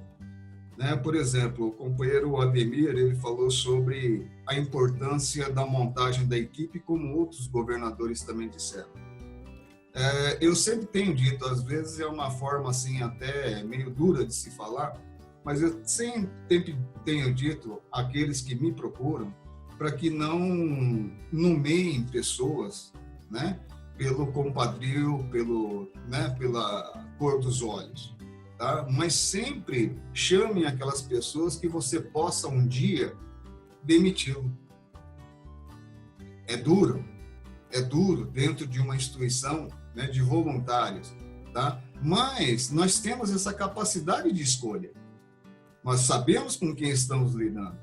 né? Por exemplo, o companheiro Ademir, ele falou sobre a importância da montagem da equipe, como outros governadores também disseram. Eu sempre tenho dito, às vezes é uma forma assim até meio dura de se falar, mas eu sempre tenho dito àqueles que me procuram para que não nomeiem pessoas, né, pelo compadrio, pela cor dos olhos, tá? Mas sempre chamem aquelas pessoas que você possa um dia demiti-lo. É duro dentro de uma instituição, né, de voluntários, tá? Mas nós temos essa capacidade de escolha. Nós sabemos com quem estamos lidando,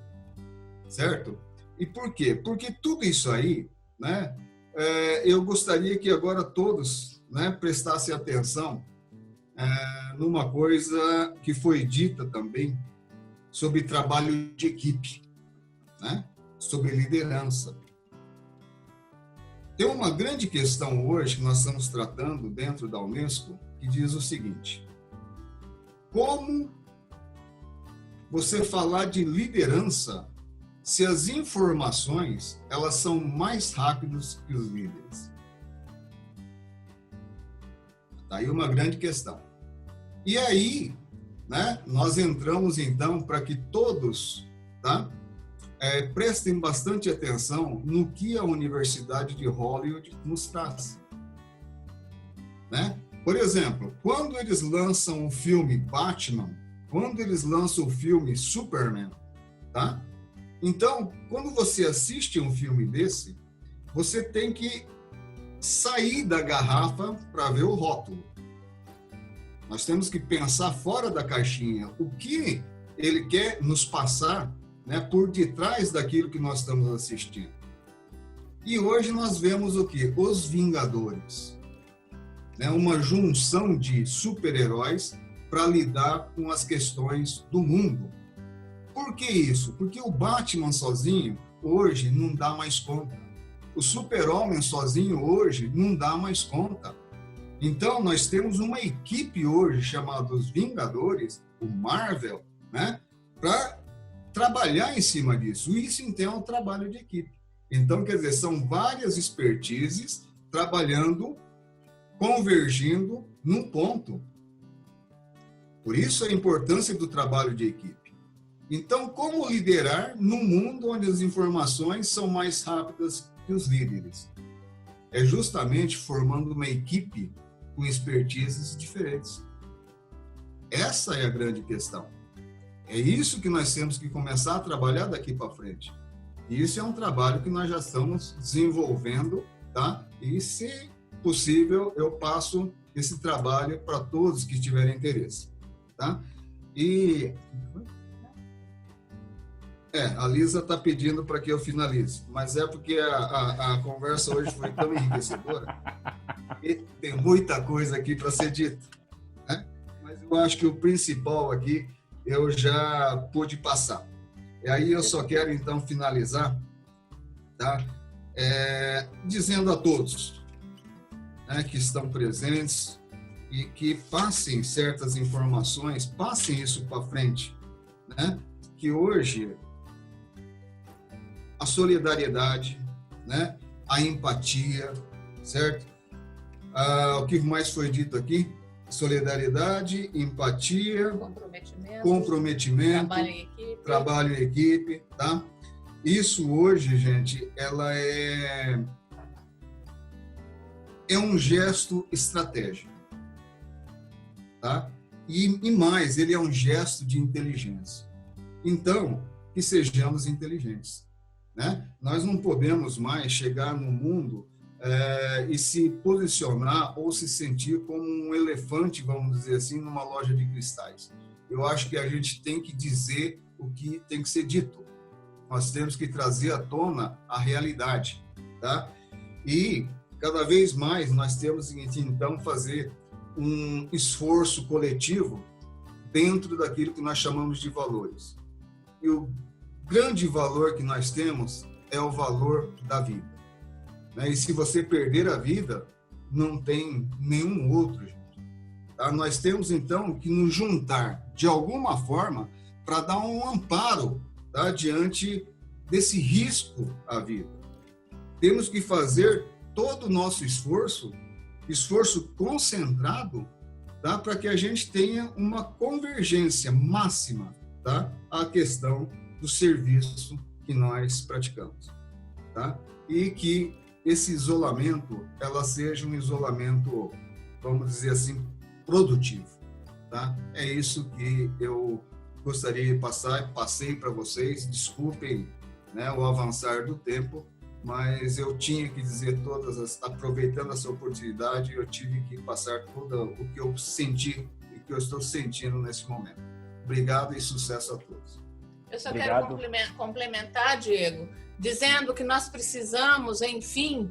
certo? E por quê? Porque tudo isso aí, né, eu gostaria que agora todos, né, prestassem atenção numa coisa que foi dita também sobre trabalho de equipe, né, sobre liderança. Tem uma grande questão hoje que nós estamos tratando dentro da Unesco que diz o seguinte: como você falar de liderança se as informações elas são mais rápidas que os líderes? Tá aí uma grande questão. E aí, né, nós entramos então para que todos, tá, prestem bastante atenção no que a Universidade de Hollywood nos traz, né? Por exemplo, quando eles lançam o filme Batman, quando eles lançam o filme Superman, tá? Então, quando você assiste um filme desse, você tem que sair da garrafa para ver o rótulo. Nós temos que pensar fora da caixinha o que ele quer nos passar, né, por detrás daquilo que nós estamos assistindo. E hoje nós vemos o quê? Os Vingadores, né, uma junção de super-heróis para lidar com as questões do mundo. Por que isso? Porque o Batman sozinho, hoje, não dá mais conta. o super-homem sozinho hoje não dá mais conta. Então, nós temos uma equipe hoje chamada os Vingadores, o Marvel, né, para trabalhar em cima disso. Isso, então, é um trabalho de equipe. Então, quer dizer, são várias expertises trabalhando, convergindo num ponto. Por isso a importância do trabalho de equipe. Então, como liderar num mundo onde as informações são mais rápidas que os líderes? É justamente formando uma equipe com expertises diferentes. Essa é a grande questão. É isso que nós temos que começar a trabalhar daqui para frente. E isso é um trabalho que nós já estamos desenvolvendo, tá? E, se possível, eu passo esse trabalho para todos que tiverem interesse, tá? E a Lisa está pedindo para que eu finalize, mas é porque a conversa hoje foi tão enriquecedora e tem muita coisa aqui para ser dita, né? Mas eu acho que o principal aqui eu já pude passar. E aí eu só quero, então, finalizar, tá? Dizendo a todos, né, que estão presentes e que passem certas informações, passem isso para frente, né? Que hoje a solidariedade, né, a empatia, certo? O que mais foi dito aqui? Solidariedade, empatia, comprometimento, trabalho em equipe, tá? Isso hoje, gente, ela é um gesto estratégico, tá? E mais, ele é um gesto de inteligência. Então, que sejamos inteligentes, né? Nós não podemos mais chegar no mundo e se posicionar ou se sentir como um elefante, vamos dizer assim, numa loja de cristais. Eu acho que a gente tem que dizer o que tem que ser dito. Nós temos que trazer à tona a realidade, tá? E cada vez mais nós temos que, então, fazer um esforço coletivo dentro daquilo que nós chamamos de valores. E o grande valor que nós temos é o valor da vida. E se você perder a vida, não tem nenhum outro. Tá? Nós temos, então, que nos juntar, de alguma forma, para dar um amparo, tá, diante desse risco à vida. Temos que fazer todo o nosso esforço concentrado, tá, para que a gente tenha uma convergência máxima, tá, à questão do serviço que nós praticamos. Tá? E que esse isolamento, ela seja um isolamento, vamos dizer assim, produtivo, tá? É isso que eu gostaria de passar, passei para vocês, desculpem, né, o avançar do tempo, mas eu tinha que dizer aproveitando essa oportunidade, eu tive que passar tudo o que eu senti e que eu estou sentindo nesse momento. Obrigado e sucesso a todos. Eu só quero complementar, Diego, dizendo que nós precisamos, enfim,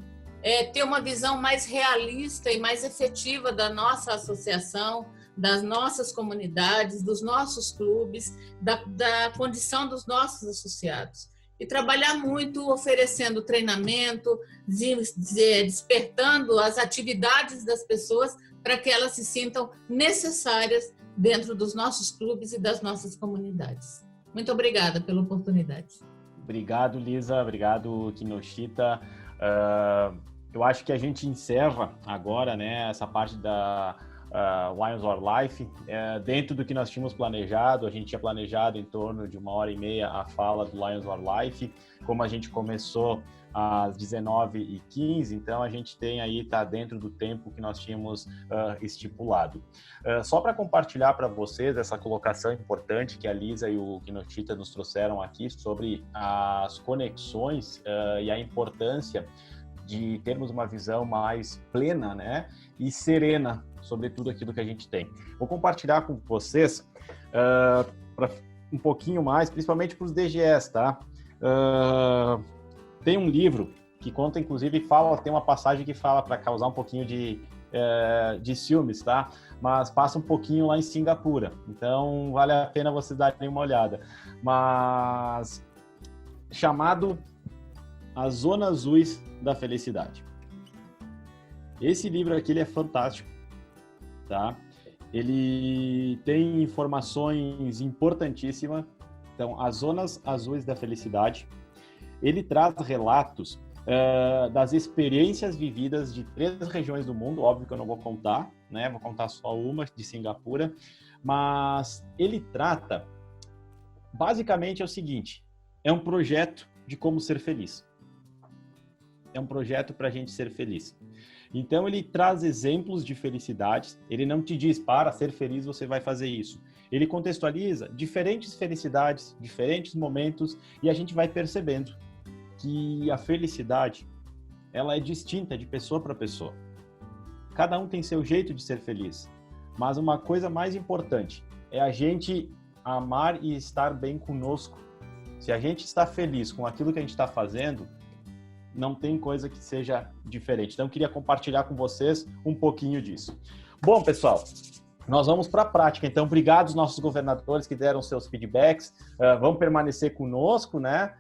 ter uma visão mais realista e mais efetiva da nossa associação, das nossas comunidades, dos nossos clubes, da condição dos nossos associados. E trabalhar muito oferecendo treinamento, despertando as atividades das pessoas para que elas se sintam necessárias dentro dos nossos clubes e das nossas comunidades. Muito obrigada pela oportunidade. Obrigado, Lisa. Obrigado, Kinoshita. Eu acho que a gente encerra agora, né, essa parte da Lions or Life. Dentro do que nós tínhamos planejado, a gente tinha planejado em torno de 1h30 a fala do Lions or Life. Como a gente começou às 19h15, então a gente tem aí, tá dentro do tempo que nós tínhamos estipulado. Só para compartilhar para vocês essa colocação importante que a Lisa e o Kinoshita nos trouxeram aqui sobre as conexões e a importância de termos uma visão mais plena, né, e serena sobre tudo aquilo que a gente tem. Vou compartilhar com vocês para um pouquinho mais, principalmente para os DGs, tá? Tem um livro que conta, inclusive, tem uma passagem que fala, para causar um pouquinho de ciúmes, tá? Mas passa um pouquinho lá em Singapura, então vale a pena vocês darem uma olhada. Mas chamado As Zonas Azuis da Felicidade. Esse livro aqui ele é fantástico, tá? Ele tem informações importantíssimas. Então, As Zonas Azuis da Felicidade. Ele traz relatos das experiências vividas de 3 regiões do mundo. Óbvio que eu não vou contar, né? Vou contar só uma, de Singapura. Mas ele trata, basicamente é o seguinte, é um projeto de como ser feliz. É um projeto para a gente ser feliz. Então, ele traz exemplos de felicidades. Ele não te diz, para ser feliz você vai fazer isso. Ele contextualiza diferentes felicidades, diferentes momentos, e a gente vai percebendo que a felicidade, ela é distinta de pessoa para pessoa. Cada um tem seu jeito de ser feliz. Mas uma coisa mais importante é a gente amar e estar bem conosco. Se a gente está feliz com aquilo que a gente está fazendo, não tem coisa que seja diferente. Então, eu queria compartilhar com vocês um pouquinho disso. Bom, pessoal, nós vamos para a prática. Então, obrigado aos nossos governadores que deram seus feedbacks. Vão permanecer conosco, né?